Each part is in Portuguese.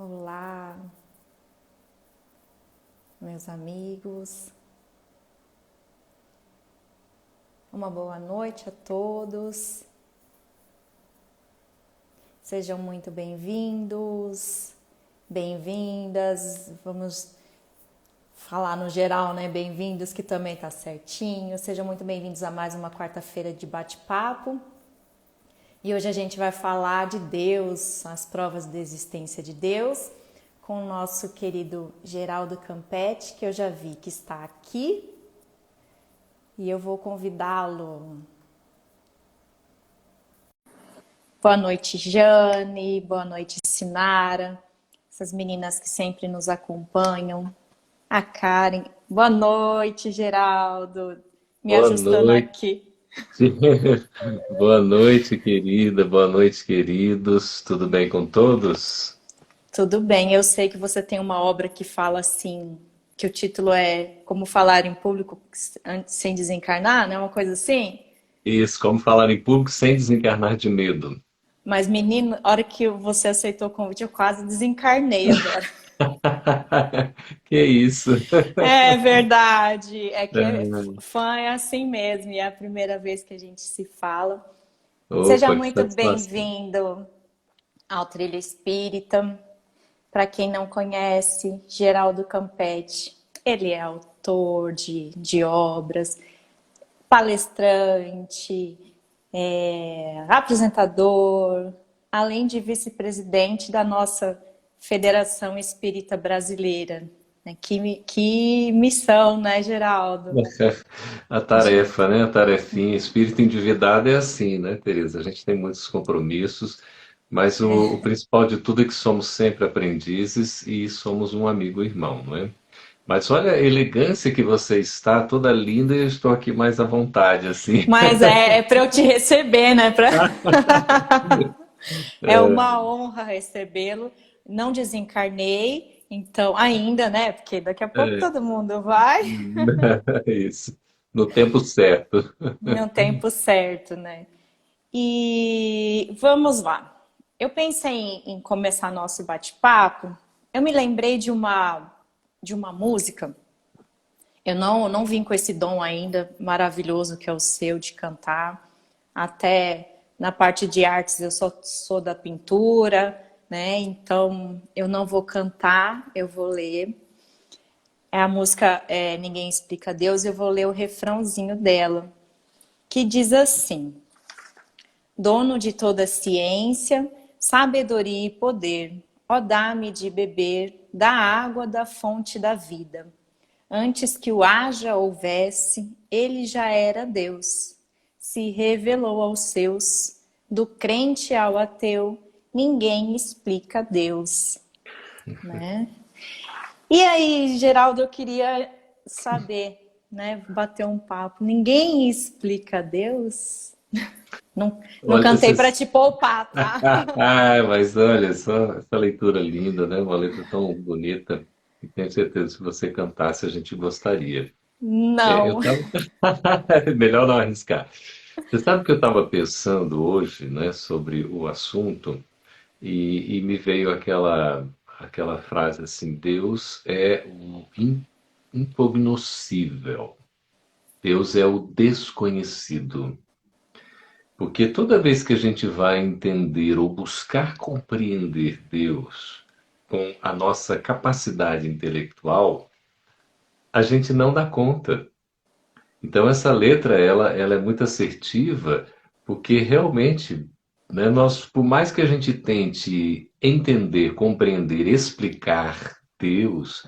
Olá, meus amigos. Uma boa noite a todos. Sejam muito bem-vindos, bem-vindas. Vamos falar no geral, né? Bem-vindos, que também tá certinho. Sejam muito bem-vindos a mais uma quarta-feira de bate-papo. E hoje a gente vai falar de Deus, as provas da existência de Deus, com o nosso querido Geraldo Campetti, que eu já vi que está aqui. E eu vou convidá-lo. Boa noite, Jane. Boa noite, Sinara. Essas meninas que sempre nos acompanham. A Karen. Boa noite, Geraldo. Me Boa ajustando noite. aqui. Boa noite, querida. Boa noite, queridos. Tudo bem com todos? Tudo bem, eu sei que você tem uma obra que fala assim, que o título é Como Falar em Público Sem Desencarnar, né? Uma coisa assim. Isso, como falar em público sem desencarnar de medo. Mas, menino, a hora que você aceitou o convite, eu quase desencarnei agora. Que isso? É verdade, é que Ah, fã é assim mesmo, e é a primeira vez que a gente se fala. Seja opa, que muito satisfação. bem-vindo ao Trilha Espírita. Para quem não conhece, Geraldo Campetti, ele é autor de obras, palestrante, apresentador, além de vice-presidente da nossa Federação Espírita Brasileira. Que missão, né, Geraldo? A tarefa, né? A tarefinha. Espírito endividado é assim, né, Teresa? A gente tem muitos compromissos, mas o principal de tudo é que somos sempre aprendizes e somos um amigo irmão, não é? Mas olha a elegância que você está, toda linda, e eu estou aqui mais à vontade, assim. Mas é para eu te receber, né? É uma honra recebê-lo. Não desencarnei, então ainda, né? Porque daqui a pouco É, todo mundo vai é isso. No tempo certo. no tempo certo, né? E vamos lá. Eu pensei em começar nosso bate-papo. Eu me lembrei de uma música. Eu não vim com esse dom ainda maravilhoso que é o seu de cantar. Até na parte de artes eu só sou da pintura, né? Então eu não vou cantar, eu vou ler. É a música Ninguém Explica Deus, eu vou ler o refrãozinho dela, que diz assim: Dono de toda ciência, sabedoria e poder, ó dá-me de beber da água da fonte da vida. Antes que o haja houvesse, ele já era Deus. Se revelou aos seus, do crente ao ateu, ninguém explica Deus, né? E aí, Geraldo, eu queria saber, né, bater um papo. Ninguém explica Deus? Não Olha, cantei para vocês... te poupar, tá? Mas olha só, essa leitura linda, né? Uma letra tão bonita. E tenho certeza que se você cantasse, a gente gostaria. Eu Não. tava... Melhor não arriscar. Você sabe que eu estava pensando hoje, né, sobre o assunto, e me veio aquela frase assim: Deus é o incognoscível. Deus é o desconhecido. Porque toda vez que a gente vai entender ou buscar compreender Deus com a nossa capacidade intelectual, a gente não dá conta. Então essa letra ela é muito assertiva, porque realmente, né, nós, por mais que a gente tente entender, compreender, explicar Deus,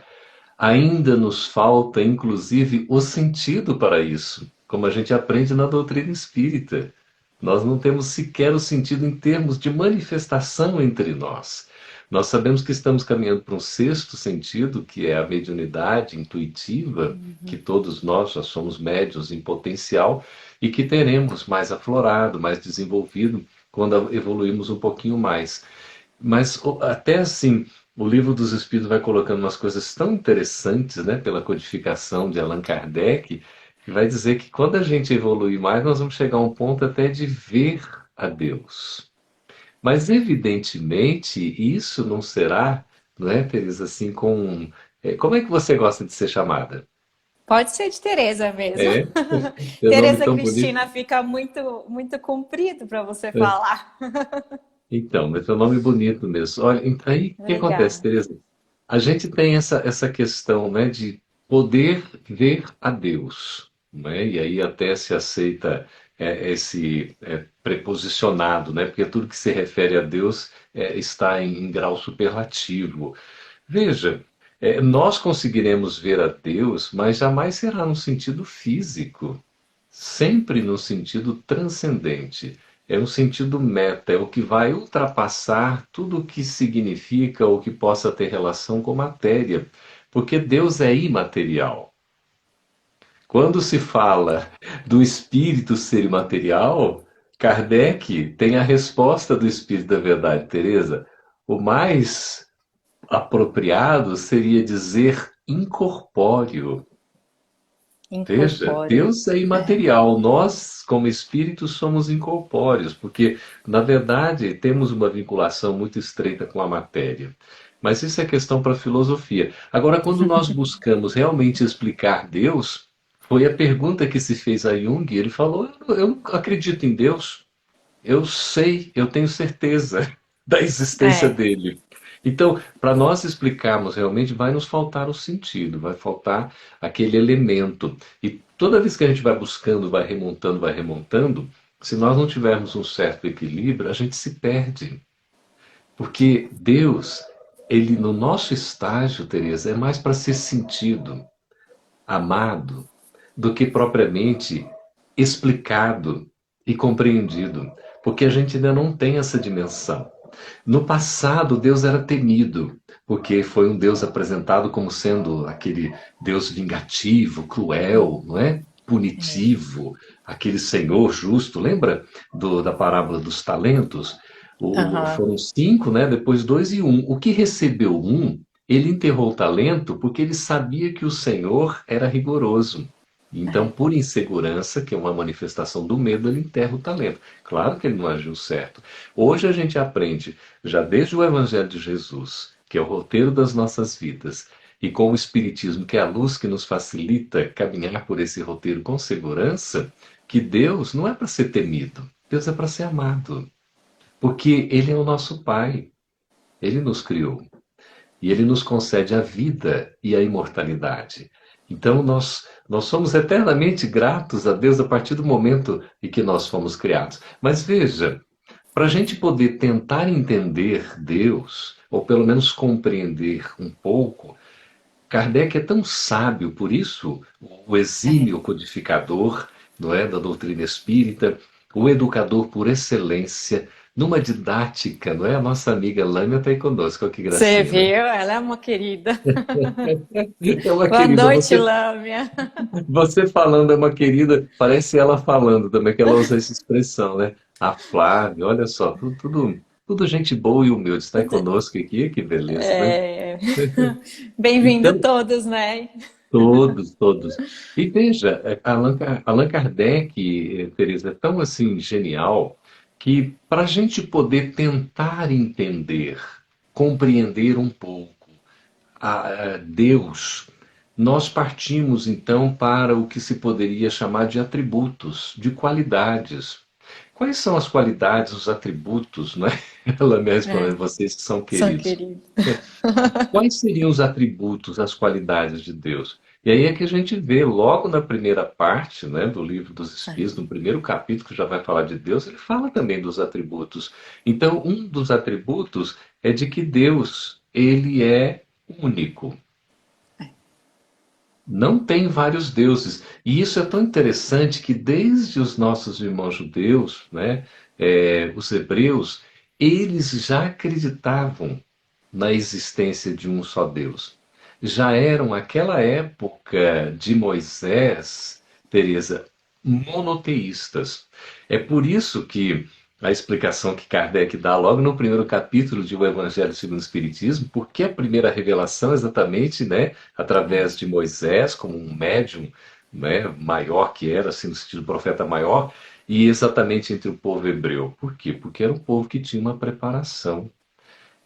ainda nos falta, inclusive, o sentido para isso, como a gente aprende na doutrina espírita. Nós não temos sequer o sentido em termos de manifestação entre nós. Nós sabemos que estamos caminhando para um sexto sentido, que é a mediunidade intuitiva, que todos nós já somos médiuns em potencial e que teremos mais aflorado, mais desenvolvido quando evoluirmos um pouquinho mais. Mas até assim, o livro dos Espíritos vai colocando umas coisas tão interessantes, né, pela codificação de Allan Kardec, que vai dizer que quando a gente evoluir mais, nós vamos chegar a um ponto até de ver a Deus. Mas evidentemente isso não será não é, Teresa? Assim, como é que você gosta de ser chamada? Pode ser de Tereza mesmo. É? Seu nome Tereza tão bonito. Cristina fica muito comprido para você falar. Então, mas é um nome bonito mesmo. Olha, aí o que acontece, Legal. Teresa? A gente tem essa questão, né, de poder ver a Deus, né? E aí até se aceita esse preposicionado, né? Porque tudo que se refere a Deus está em grau superlativo. Veja, nós conseguiremos ver a Deus, mas jamais será no sentido físico, sempre no sentido transcendente. É um sentido meta, é o que vai ultrapassar tudo o que significa ou que possa ter relação com matéria, porque Deus é imaterial. Quando se fala do espírito ser imaterial, Kardec tem a resposta do espírito da verdade, Teresa. O mais apropriado seria dizer incorpóreo. Veja, Incorpóreo. Deus é É. imaterial, nós, como espíritos, somos incorpóreos, porque, na verdade, temos uma vinculação muito estreita com a matéria. Mas isso é questão para a filosofia. Agora, quando nós buscamos realmente explicar Deus, foi a pergunta que se fez a Jung, ele falou: eu não acredito em Deus, eu sei, eu tenho certeza da existência É. dele. Então, para nós explicarmos realmente, vai nos faltar o sentido, vai faltar aquele elemento. E toda vez que a gente vai remontando, se nós não tivermos um certo equilíbrio, a gente se perde. Porque Deus, ele no nosso estágio, Teresa, é mais para ser sentido, amado, do que propriamente explicado e compreendido, porque a gente ainda não tem essa dimensão. No passado, Deus era temido, porque foi um Deus apresentado como sendo aquele Deus vingativo, cruel, não é? É. Punitivo, aquele Senhor justo. Lembra da parábola dos talentos? Aham. Foram cinco, né? Depois dois e um. O que recebeu um, ele enterrou o talento porque ele sabia que o Senhor era rigoroso. Então, É. por insegurança, que é uma manifestação do medo, ele enterra o talento. Claro que ele não agiu certo. Hoje a gente aprende, já desde o Evangelho de Jesus, que é o roteiro das nossas vidas, e com o Espiritismo, que é a luz que nos facilita caminhar por esse roteiro com segurança, que Deus não é para ser temido, Deus é para ser amado. Porque Ele é o nosso Pai, Ele nos criou. E ele nos concede a vida e a imortalidade. Então nós somos eternamente gratos a Deus a partir do momento em que nós fomos criados. Mas veja, para a gente poder tentar entender Deus, ou pelo menos compreender um pouco, Kardec é tão sábio, por isso, o É. exímio codificador, não é, da doutrina espírita, o educador por excelência, numa didática, não é? A nossa amiga Lâmia está aí conosco, olha que Você gracinha, né? viu? Ela é uma querida. É uma Boa querida, noite, Lâmia. você falando é uma querida, parece ela falando também, que ela usa essa expressão, né? A Flávia, olha só, tudo gente boa e humilde, está aí conosco aqui, que beleza, né? É. Bem-vindo Então, todos, né? todos, todos. E veja, Allan Kardec, Teresa, é tão assim genial que para a gente poder tentar entender, compreender um pouco a Deus, nós partimos então para o que se poderia chamar de atributos, de qualidades. Quais são as qualidades, os atributos, não é? Ela me É, respondendo, vocês que são são queridos. queridos. Quais seriam os atributos, as qualidades de Deus? E aí é que a gente vê logo na primeira parte, né, do livro dos Espíritos, no primeiro capítulo que já vai falar de Deus, ele fala também dos atributos. Então, um dos atributos é de que Deus, ele é único. Não tem vários deuses. E isso é tão interessante que desde os nossos irmãos judeus, né, os hebreus, eles já acreditavam na existência de um só Deus. Já eram, aquela época de Moisés, Teresa, monoteístas. É por isso que a explicação que Kardec dá logo no primeiro capítulo de O Evangelho segundo o Espiritismo, porque a primeira revelação é exatamente, né, através de Moisés, como um médium, né, maior que era, assim, no sentido profeta maior, e exatamente entre o povo hebreu. Por quê? Porque era um povo que tinha uma preparação.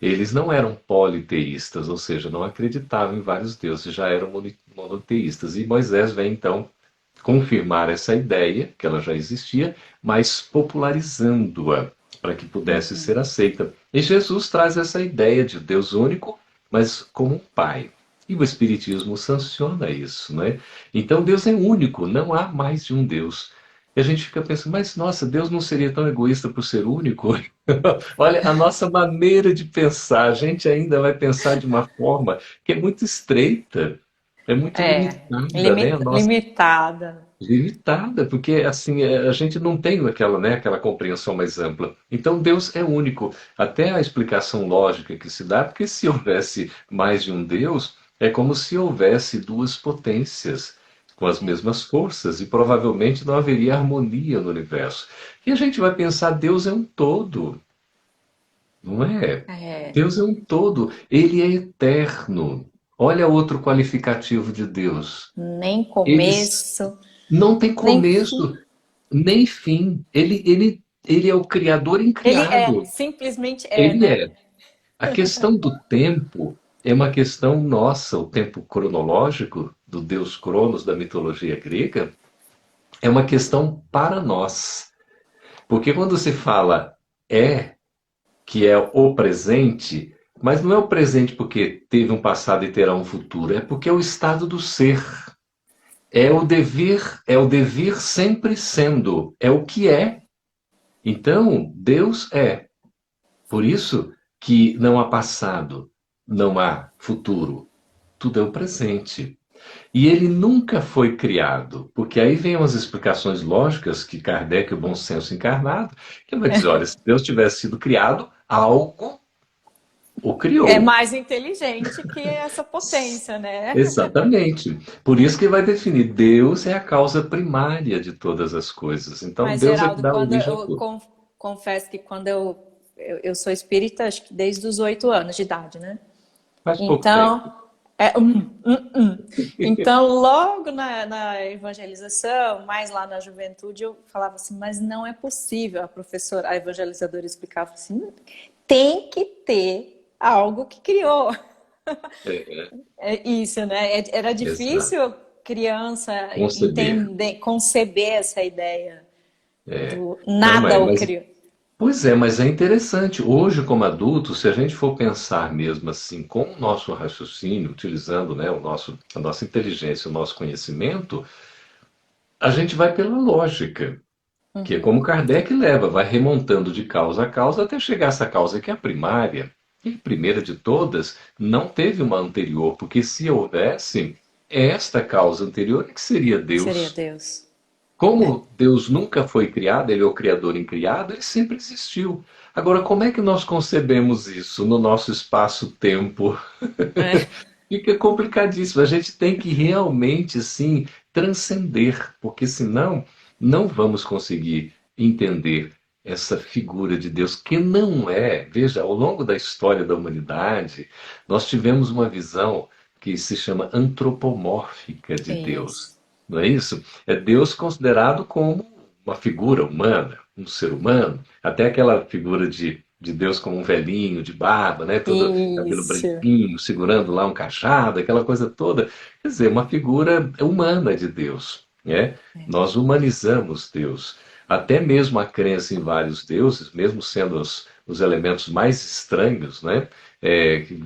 Eles não eram politeístas, ou seja, não acreditavam em vários deuses, já eram monoteístas. E Moisés vem então confirmar essa ideia, que ela já existia, mas popularizando-a para que pudesse ser aceita. E Jesus traz essa ideia de Deus único, mas como um pai. E o Espiritismo sanciona isso, né? Então Deus é único, não há mais de um Deus. E a gente fica pensando, mas nossa, Deus não seria tão egoísta por ser único? Olha, a nossa maneira de pensar, a gente ainda vai pensar de uma forma que é muito estreita, é muito É, limitada, né? A nossa limitada. limitada, porque assim a gente não tem aquela, né, aquela compreensão mais ampla. Então Deus é único. Até a explicação lógica que se dá, porque se houvesse mais de um Deus, é como se houvesse duas potências com as mesmas forças e provavelmente não haveria harmonia no universo. E a gente vai pensar, Deus é um todo, não é? É, Deus é um todo, ele é eterno. Olha outro qualificativo de Deus. nem Ele começo, não tem nem fim. começo, nem fim. Ele é o criador Ele é, incriado. simplesmente é, Ele né? é. A questão do tempo é uma questão nossa, o tempo cronológico do deus Cronos da mitologia grega é uma questão para nós. Porque quando se fala é, que é o presente, mas não é o presente porque teve um passado e terá um futuro, é porque é o estado do ser. É o devir sempre sendo, é o que é. Então, Deus é. Por isso que não há passado, não há futuro, tudo é o presente. E ele nunca foi criado, porque aí vem umas explicações lógicas que Kardec, o bom senso encarnado, que vai dizer, olha, se Deus tivesse sido criado, algo o É criou. mais inteligente que essa potência, né? Exatamente. Por isso que vai definir, Deus é a causa primária de todas as coisas. Então, Mas, Deus é que Geraldo, dá quando origem a eu tudo. confesso que quando eu sou espírita, acho que desde os 8 anos de idade, né? Faz pouco tempo. Então, então logo na evangelização, mais lá na juventude, eu falava assim, mas não é possível. A professora, a evangelizadora explicava assim, tem que ter algo que criou. É, É isso, né? Era exato. difícil criança Conceber. entender, conceber essa ideia do Não nada é, o mas criou. pois é, mas é interessante. Hoje, como adulto, se a gente for pensar mesmo assim, com o nosso raciocínio, utilizando, né, a nossa inteligência, o nosso conhecimento, a gente vai pela lógica, que é como Kardec leva, vai remontando de causa a causa até chegar a essa causa que é a primária. E a primeira de todas não teve uma anterior, porque se houvesse, esta causa anterior é que seria Seria Deus. Deus. É. Como Deus nunca foi criado, ele é o criador incriado, ele sempre existiu. Agora, como é que nós concebemos isso no nosso espaço-tempo? É. Fica complicadíssimo. A gente tem que realmente, assim, transcender, porque senão não vamos conseguir entender essa figura de Deus, que não é. Veja, ao longo da história da humanidade, nós tivemos uma visão que se chama antropomórfica de Deus. Isso. Não é isso? É Deus considerado como uma figura humana, um ser humano, até aquela figura de Deus como um velhinho de barba, né? Todo cabelo Isso. branquinho, segurando lá um cajado, aquela coisa toda. Quer dizer, uma figura humana de Deus, né? Nós humanizamos Deus. Até mesmo a crença em vários deuses, mesmo sendo os elementos mais estranhos, né? Que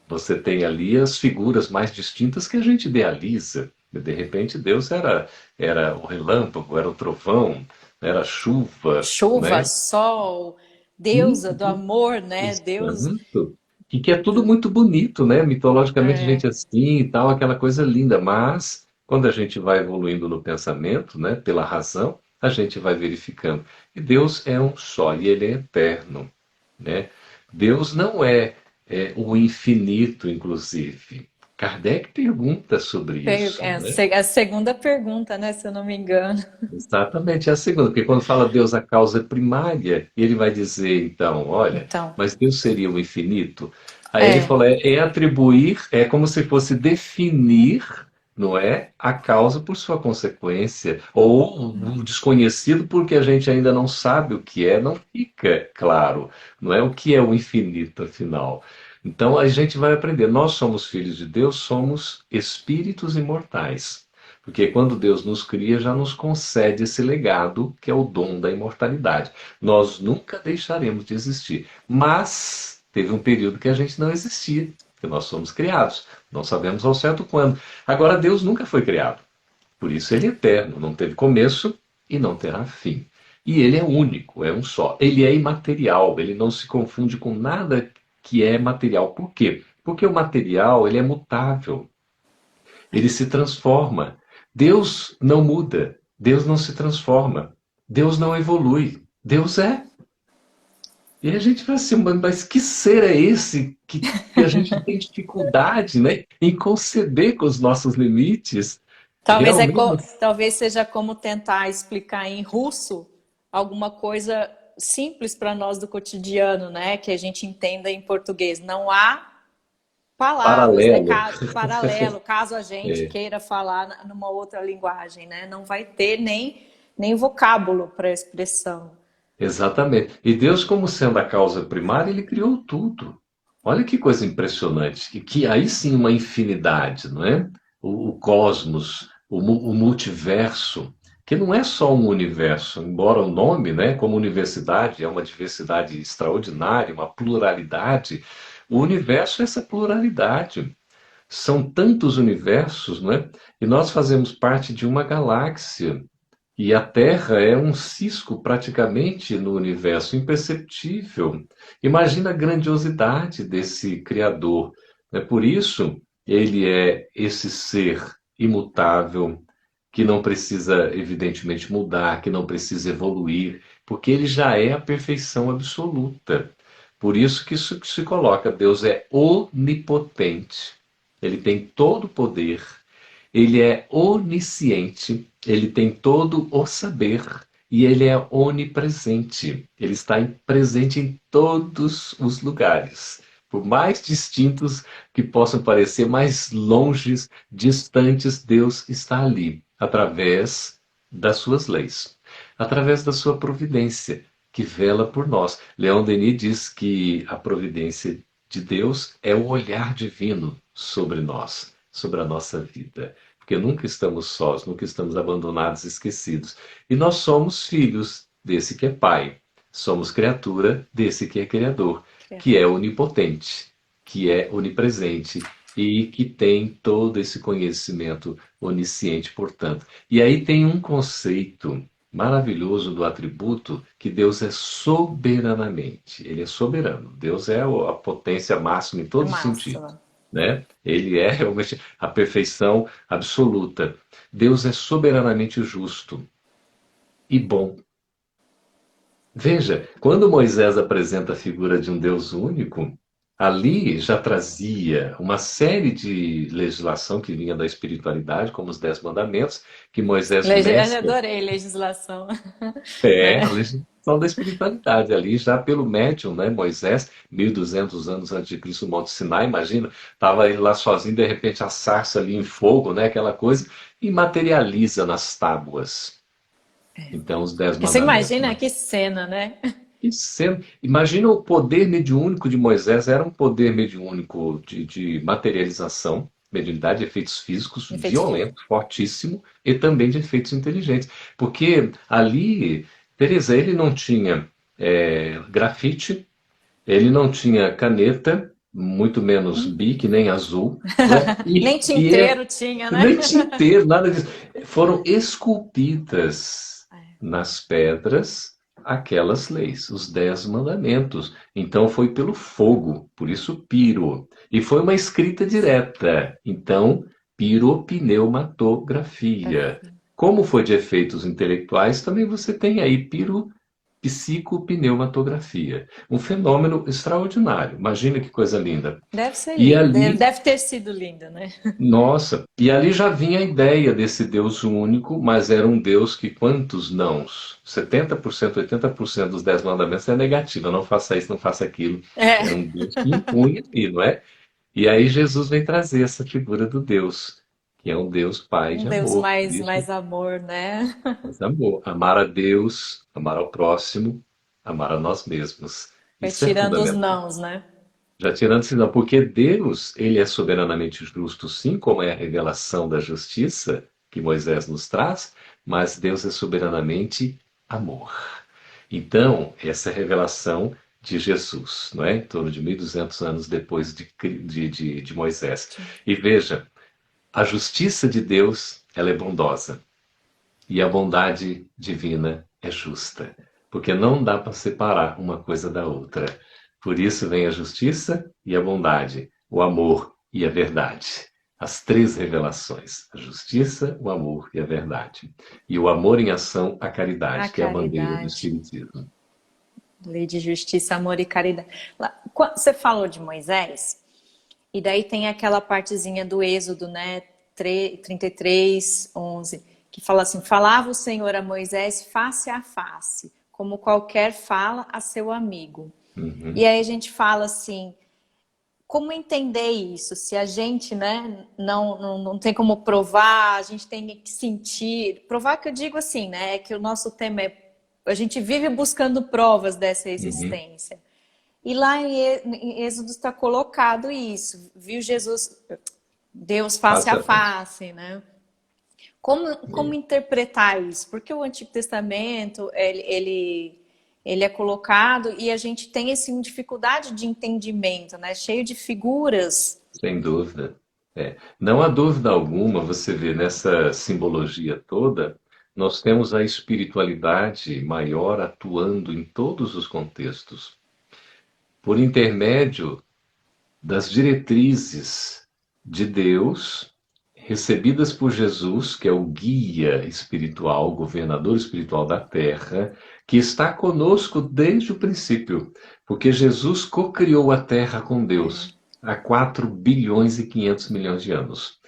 você tem ali as figuras mais distintas que a gente idealiza. De repente, Deus era o relâmpago, era o trovão, era a chuva, Chuva, né? sol, deusa do Sim, amor, né? Deus. exato. E que é tudo muito bonito, né? Mitologicamente, a gente É. assim e tal, aquela coisa linda. Mas, quando a gente vai evoluindo no pensamento, né? Pela razão, a gente vai verificando. E Deus é um só, e ele é eterno, né? Deus não é o infinito, inclusive. Kardec pergunta sobre isso, É né? a segunda pergunta, né? Se eu não me engano. Exatamente, é a segunda, porque quando fala Deus a causa primária, ele vai dizer então, olha, Então, mas Deus seria o infinito? Aí ele é, fala, é atribuir, é como se fosse definir não é a causa por sua consequência, ou o desconhecido porque a gente ainda não sabe o que é, não fica claro, não é o que é o infinito, afinal. Então a gente vai aprender, nós somos filhos de Deus, somos espíritos imortais. Porque quando Deus nos cria, já nos concede esse legado, que é o dom da imortalidade. Nós nunca deixaremos de existir. Mas teve um período que a gente não existia, que nós somos criados. Não sabemos ao certo quando. Agora, Deus nunca foi criado. Por isso ele é eterno, não teve começo e não terá fim. E ele é único, é um só. Ele é imaterial, ele não se confunde com nada que é material. Por quê? Porque o material, ele é mutável, ele se transforma. Deus não muda, Deus não se transforma, Deus não evolui, Deus é. E a gente fala assim, mas que ser é esse que a gente tem dificuldade, né, em conceber com os nossos limites? Talvez, Realmente, talvez seja como tentar explicar em russo alguma coisa simples para nós do cotidiano, né? Que a gente entenda em português. Não há palavras, né? paralelo. Paralelo, caso a gente É, queira falar numa outra linguagem, né? Não vai ter nem vocábulo para expressão. exatamente. E Deus, como sendo a causa primária, ele criou tudo. Olha que coisa impressionante. Que aí sim uma infinidade, não é? O cosmos, o multiverso, que não é só um universo, embora o nome, né, como universidade, é uma diversidade extraordinária, uma pluralidade. O universo é essa pluralidade. São tantos universos, não é? E nós fazemos parte de uma galáxia. E a Terra é um cisco praticamente no universo, imperceptível. Imagina a grandiosidade desse Criador. É por isso ele é esse ser imutável, que não precisa, evidentemente, mudar, que não precisa evoluir, porque ele já é a perfeição absoluta. Por isso que isso se coloca, Deus é onipotente, ele tem todo o poder, ele é onisciente, ele tem todo o saber e ele é onipresente. Ele está presente em todos os lugares. Por mais distintos que possam parecer, mais longes, distantes, Deus está ali, através das suas leis, através da sua providência, que vela por nós. Leon Denis diz que a providência de Deus é o olhar divino sobre nós, sobre a nossa vida. Porque nunca estamos sós, nunca estamos abandonados, esquecidos. E nós somos filhos desse que é Pai. Somos criatura desse que é Criador, que é onipotente, que é onipresente e que tem todo esse conhecimento onisciente, portanto. E aí tem um conceito maravilhoso do atributo que Deus é soberanamente. Ele é soberano. Deus é a potência máxima em É todos os sentidos, massa. né? Ele é realmente a perfeição absoluta. Deus é soberanamente justo e bom. Veja, quando Moisés apresenta a figura de um Deus único, ali já trazia uma série de legislação que vinha da espiritualidade, como os Dez Mandamentos, que Moisés Eu mescla. adorei legislação, É, né? a legislação da espiritualidade ali, já pelo médium, né? Moisés, 1200 anos antes de Cristo, no Monte Sinai, imagina, estava ele lá sozinho, de repente a sarça ali em fogo, né? Aquela coisa, e materializa nas tábuas. Então, os Dez Você Mandamentos. imagina que cena, né? Imagina o poder mediúnico de Moisés, era um poder mediúnico de materialização, mediunidade de efeitos físicos Efeitos físicos. violento, fortíssimo, e também de efeitos inteligentes. Porque ali, Teresa, ele não tinha grafite, ele não tinha caneta, muito menos bique, nem azul, né? Nem tinteiro tinha, né? Nem tinteiro, nada disso. Foram esculpidas nas pedras aquelas leis, os Dez Mandamentos. Então foi pelo fogo, por isso piro. E foi uma escrita direta. Então, piropneumatografia. Como foi de efeitos intelectuais, também você tem aí psicopneumatografia. Um fenômeno extraordinário. Imagina que coisa linda. Deve ser E lindo. ali Deve ter sido lindo, né? nossa, e ali já vinha a ideia desse Deus único, mas era um Deus que quantos nãos? 70%, 80% dos Dez Mandamentos é negativa, não faça isso, não faça aquilo. Era É. um Deus que impunha e, não é? E aí Jesus vem trazer essa figura do Deus, que é um Deus Pai Um de Deus amor. Por isso, mais amor, né? mas amor. Amar a Deus, amar ao próximo, amar a nós mesmos. Foi Isso é tirando os fundamental. nãos, né? Já tirando-se não, porque Deus, ele é soberanamente justo, sim, como é a revelação da justiça que Moisés nos traz, mas Deus é soberanamente amor. Então, essa é a revelação de Jesus, não é? Em torno de 1.200 anos depois de Moisés. E veja, a justiça de Deus, ela é bondosa. E a bondade divina é justa, porque não dá para separar uma coisa da outra. Por isso vem a justiça e a bondade, o amor e a verdade. As três revelações: a justiça, o amor e a verdade. E o amor em ação, a A caridade, que é a bandeira do caridade. Espiritismo. Lei de justiça, amor e caridade. Você falou de Moisés, e daí tem aquela partezinha do Êxodo, né? 33, 11, que fala assim: falava o Senhor a Moisés face a face, como qualquer fala a seu amigo. E Uhum. aí a gente fala assim, como entender isso? Se a gente, né, não tem como provar, a gente tem que sentir. Provar que eu digo assim, né, é que o nosso tema é a gente vive buscando provas dessa Uhum. existência. E lá em Êxodo está colocado isso, viu Jesus, Deus face Face a a face. face, né? Como interpretar isso? Porque o Antigo Testamento, ele é colocado e a gente tem assim, dificuldade de entendimento, né? Cheio de figuras. Sem dúvida. É. Não há dúvida alguma, você vê nessa simbologia toda, nós temos a espiritualidade maior atuando em todos os contextos, por intermédio das diretrizes de Deus, recebidas por Jesus, que é o guia espiritual, o governador espiritual da terra, que está conosco desde o princípio, porque Jesus co-criou a terra com Deus há 4 bilhões e 500 milhões de anos.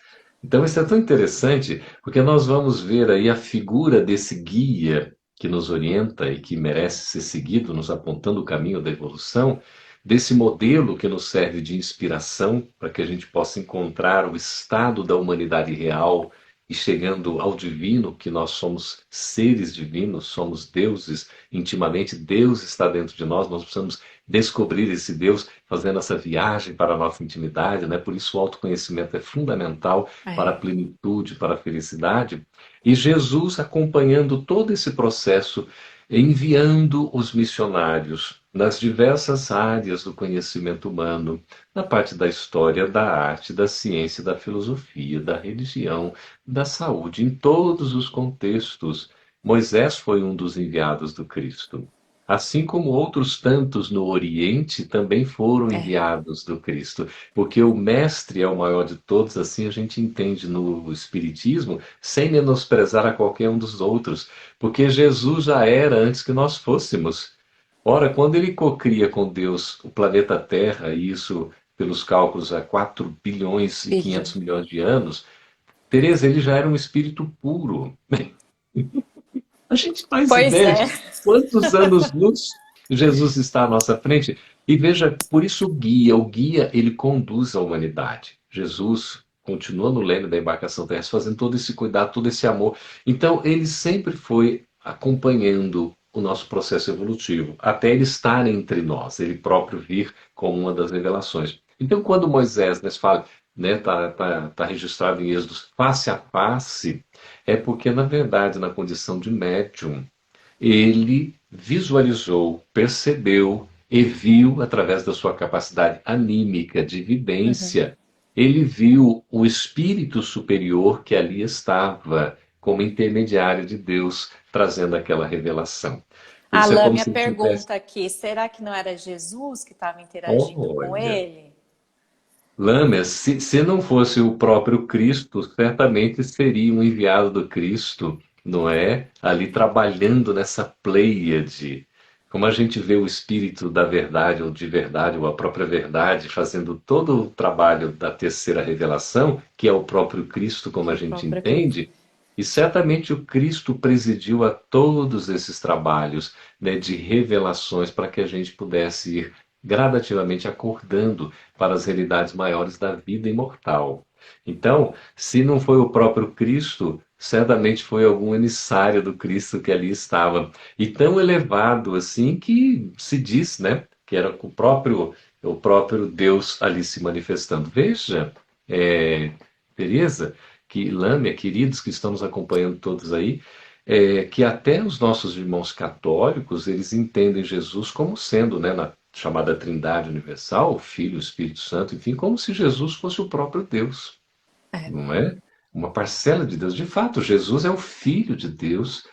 Então isso é tão interessante, porque nós vamos ver aí a figura desse guia que nos orienta e que merece ser seguido, nos apontando o caminho da evolução, desse modelo que nos serve de inspiração para que a gente possa encontrar o estado da humanidade real e chegando ao divino, que nós somos seres divinos, somos deuses, intimamente Deus está dentro de nós precisamos descobrir esse Deus fazendo essa viagem para a nossa intimidade, né? Por isso o autoconhecimento é fundamental para a É. plenitude, para a felicidade. E Jesus acompanhando todo esse processo, enviando os missionários nas diversas áreas do conhecimento humano, na parte da história, da arte, da ciência, da filosofia, da religião, da saúde, em todos os contextos. Moisés foi um dos enviados do Cristo. Assim como outros tantos no Oriente também foram É. enviados do Cristo, porque o Mestre é o maior de todos, assim a gente entende no Espiritismo, sem menosprezar a qualquer um dos outros, porque Jesus já era antes que nós fôssemos. Ora, quando ele cocria com Deus o planeta Terra, e isso pelos cálculos há 4 bilhões e Bilhão. 500 milhões de anos, Teresa, ele já era um espírito puro. A gente faz Pois ideia é. de quantos anos-luz Jesus está à nossa frente. E veja, por isso o guia, ele conduz a humanidade. Jesus continua no leme da embarcação terrestre, fazendo todo esse cuidado, todo esse amor. Então, ele sempre foi acompanhando o nosso processo evolutivo, até ele estar entre nós, ele próprio vir como uma das revelações. Então, quando Moisés nos fala, né, tá registrado em Êxodo, face a face, é porque, na verdade, na condição de médium, ele visualizou, percebeu e viu, através da sua capacidade anímica de Uhum. vivência, ele viu o espírito superior que ali estava, como intermediário de Deus, trazendo aquela revelação. Por A isso é como Lâmia se ele tivesse. pergunta aqui, será que não era Jesus que estava interagindo com Olha, ele? Lamas, se não fosse o próprio Cristo, certamente seria um enviado do Cristo, não é? Ali trabalhando nessa pleiade. Como a gente vê o Espírito da verdade, ou de verdade, ou a própria verdade, fazendo todo o trabalho da terceira revelação, que é o próprio Cristo, como Que a é o gente próprio Cristo. entende, e certamente o Cristo presidiu a todos esses trabalhos, né, de revelações para que a gente pudesse ir gradativamente acordando para as realidades maiores da vida imortal. Então, se não foi o próprio Cristo, certamente foi algum emissário do Cristo que ali estava. E tão elevado assim que se diz, né, que era o próprio Deus ali se manifestando. Veja, é, Teresa, que Lâmia, queridos que estão nos acompanhando todos aí, que até os nossos irmãos católicos, eles entendem Jesus como sendo, né, na chamada Trindade Universal, o Filho, o Espírito Santo, enfim, como se Jesus fosse o próprio Deus, É, não é? Uma parcela de Deus. De fato, Jesus é o Filho de Deus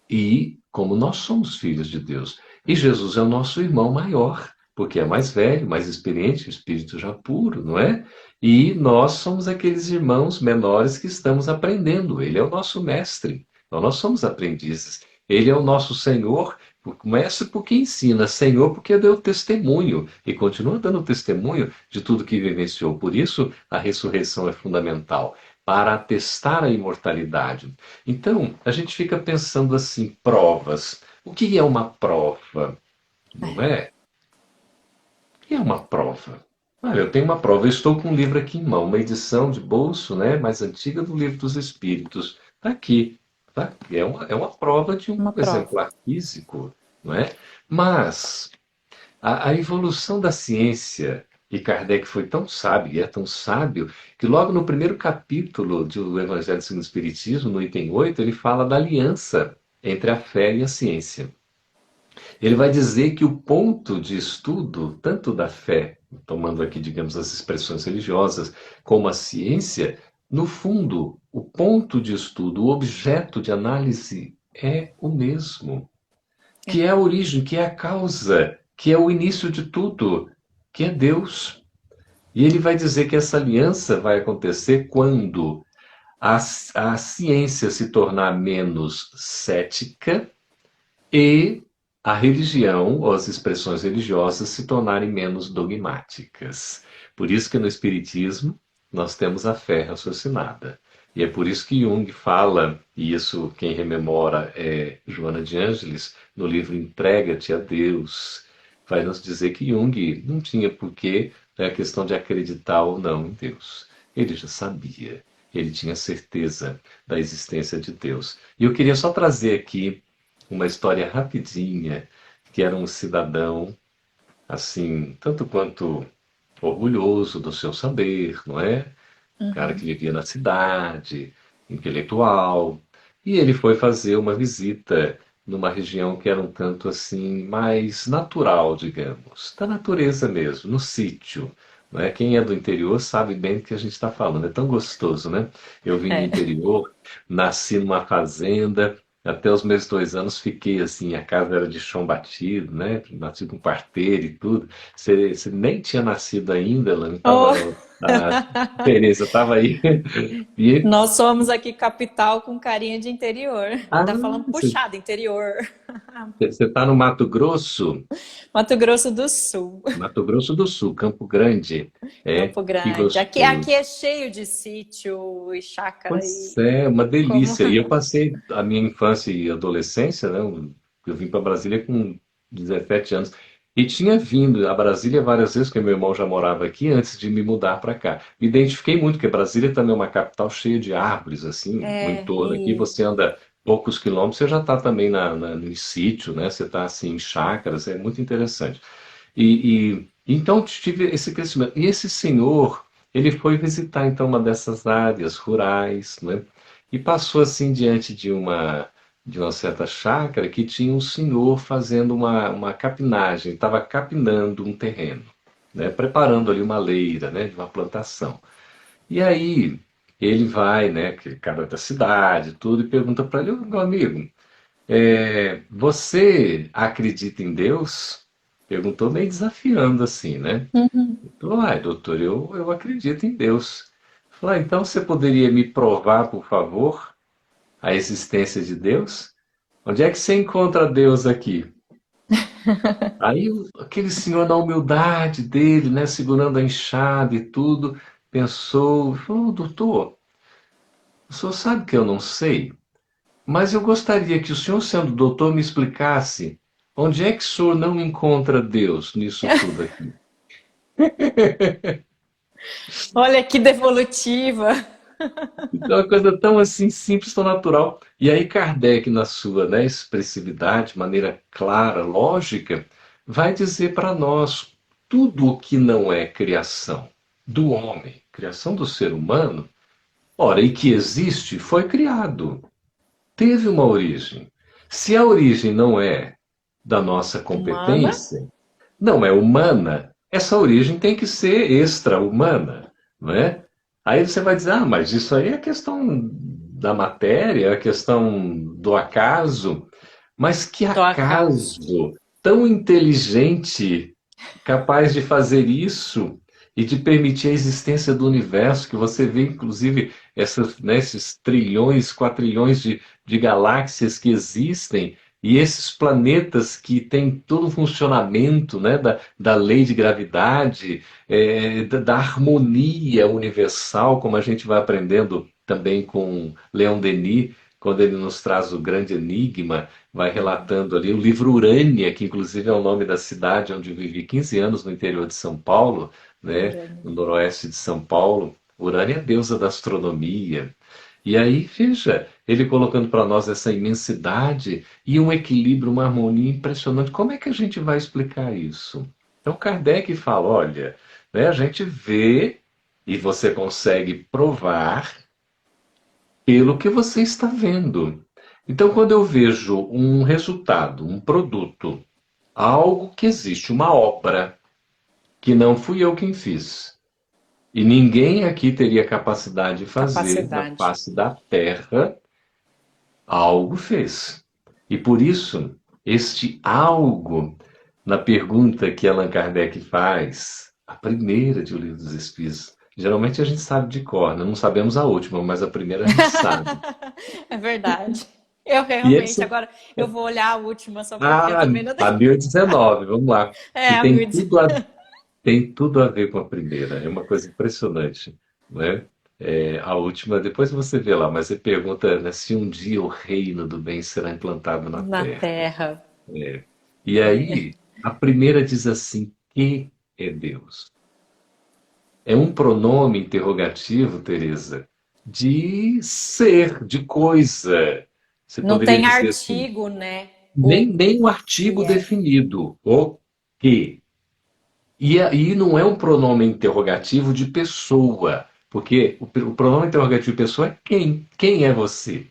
e como nós somos filhos de Deus. E Jesus é o nosso irmão maior, porque é mais velho, mais experiente, espírito já puro, não é? E nós somos aqueles irmãos menores que estamos aprendendo. Ele é o nosso mestre. Então, nós somos aprendizes. Ele é o nosso Senhor, mestre porque ensina, Senhor porque deu testemunho e continua dando testemunho de tudo que vivenciou. Por isso, a ressurreição é fundamental para atestar a imortalidade. Então, a gente fica pensando assim, provas. O que é uma prova? Não é. é? O que é uma prova? Olha, eu tenho uma prova. Eu estou com um livro aqui em mão, uma edição de bolso, né, mais antiga do Livro dos Espíritos. Está aqui. Tá aqui. É uma prova de um Uma prova. exemplar físico, não é? Mas a evolução da ciência, e Kardec foi tão sábio, e é tão sábio, que logo no primeiro capítulo do Evangelho segundo o Espiritismo, no item 8 ele fala da aliança entre a fé e a ciência. Ele vai dizer que o ponto de estudo, tanto da fé, tomando aqui, digamos, as expressões religiosas, como a ciência, no fundo, o ponto de estudo, o objeto de análise é o mesmo, que É. é a origem, que é a causa, que é o início de tudo, que é Deus. E ele vai dizer que essa aliança vai acontecer quando a ciência se tornar menos cética e a religião, ou as expressões religiosas, se tornarem menos dogmáticas. Por isso que no Espiritismo nós temos a fé raciocinada. E é por isso que Jung fala, e isso quem rememora é Joana de Ângeles, no livro Entrega-te a Deus, vai nos dizer que Jung não tinha porquê a questão de acreditar ou não em Deus. Ele já sabia, ele tinha certeza da existência de Deus. E eu queria só trazer aqui uma história rapidinha, que era um cidadão, assim, tanto quanto orgulhoso do seu saber, não é? Cara que Uhum. vivia na cidade, intelectual, e ele foi fazer uma visita numa região que era um tanto assim mais natural, digamos, da natureza mesmo, no sítio. Não é? Quem é do interior sabe bem do que a gente está falando. É tão gostoso, né? Eu vim do É. interior, nasci numa fazenda, até os meus 2 anos fiquei assim, a casa era de chão batido, né? Nasci com parteira e tudo. Você nem tinha nascido ainda, ela Oh. estava. A Tereza estava aí. E, Nós somos aqui capital com carinha de interior. ah, Ainda falando você puxado, interior. está no Mato Grosso? Mato Grosso do Sul. Mato Grosso do Sul, Campo Grande. É, Campo que Grande. Aqui gostoso. é cheio de sítio e chácara Pois e é, uma como. delícia. E eu passei a minha infância e adolescência, né? Eu vim para Brasília com 17 anos. E tinha vindo a Brasília várias vezes, porque meu irmão já morava aqui antes de me mudar para cá. Me identifiquei muito, porque Brasília também é uma capital cheia de árvores, assim, no É, entorno. Aqui e você anda poucos quilômetros, você já está também no sítio, né? Você está assim em chácaras, é muito interessante. Então tive esse crescimento. E esse senhor, ele foi visitar então uma dessas áreas rurais, né? E passou assim diante de uma certa chácara que tinha um senhor fazendo uma capinagem, estava capinando um terreno, né? Preparando ali uma leira, né? De uma plantação. E aí ele vai, né? Que é cara da cidade, tudo, e pergunta para ele, "Ô, meu amigo, você acredita em Deus?" Perguntou meio desafiando assim, né? uhum. Ele falou, doutor, eu acredito em Deus. Falou, então você poderia me provar, por favor, a existência de Deus? Onde é que você encontra Deus aqui? Aí aquele senhor, na humildade dele, né, segurando a enxada e tudo, pensou, falou, doutor, o senhor sabe que eu não sei, mas eu gostaria que o senhor, sendo doutor, me explicasse onde é que o senhor não encontra Deus nisso tudo aqui. Olha que devolutiva. Então, é uma coisa tão assim simples, tão natural. E aí Kardec, na sua, né, expressividade, maneira clara, lógica, vai dizer para nós tudo o que não é criação do homem, criação do ser humano, ora, e que existe, foi criado, teve uma origem. Se a origem não é da nossa Humana? competência, não é humana, essa origem tem que ser extra-humana, não é? Aí você vai dizer, ah, mas isso aí é questão da matéria, é questão do acaso. Mas que Do acaso. acaso tão inteligente, capaz de fazer isso e de permitir a existência do universo, que você vê, inclusive, né, esses trilhões, quatrilhões de galáxias que existem, e esses planetas que têm todo o funcionamento, né, da lei de gravidade, da harmonia universal, como a gente vai aprendendo também com Leon Denis, quando ele nos traz o grande enigma, vai relatando ali o livro Urânia, que inclusive é o nome da cidade onde eu vivi 15 anos no interior de São Paulo, né, Urânio. no noroeste de São Paulo. Urânia é a deusa da astronomia. E aí, veja, ele colocando para nós essa imensidade e um equilíbrio, uma harmonia impressionante. Como é que a gente vai explicar isso? Então, Kardec fala: olha, né, a gente vê e você consegue provar pelo que você está vendo. Então, quando eu vejo um resultado, um produto, algo que existe, uma obra, que não fui eu quem fiz, e ninguém aqui teria capacidade de fazer na Capacidade. face da Terra, algo fez. E por isso, este algo, na pergunta que Allan Kardec faz, a primeira de O Livro dos Espíritos, geralmente a gente sabe de cor, né? Não sabemos a última, mas a primeira a gente sabe. É verdade. Eu E realmente, esse, agora eu vou olhar a última só porque eu ah, também não a tenho. 1019, vamos lá. É, E a 1000. tem tudo a ver com a primeira. É uma coisa impressionante, né? A última, depois você vê lá, mas você pergunta, né, se um dia o reino do bem será implantado na Na Terra. Terra. E aí, a primeira diz assim: que é Deus? É um pronome interrogativo, Teresa, de ser, de coisa. Você Não poderia tem dizer assim, artigo, né? O nem um artigo que é. definido. O que? E aí não é um pronome interrogativo de pessoa, porque o pronome interrogativo de pessoa é quem? Quem é você?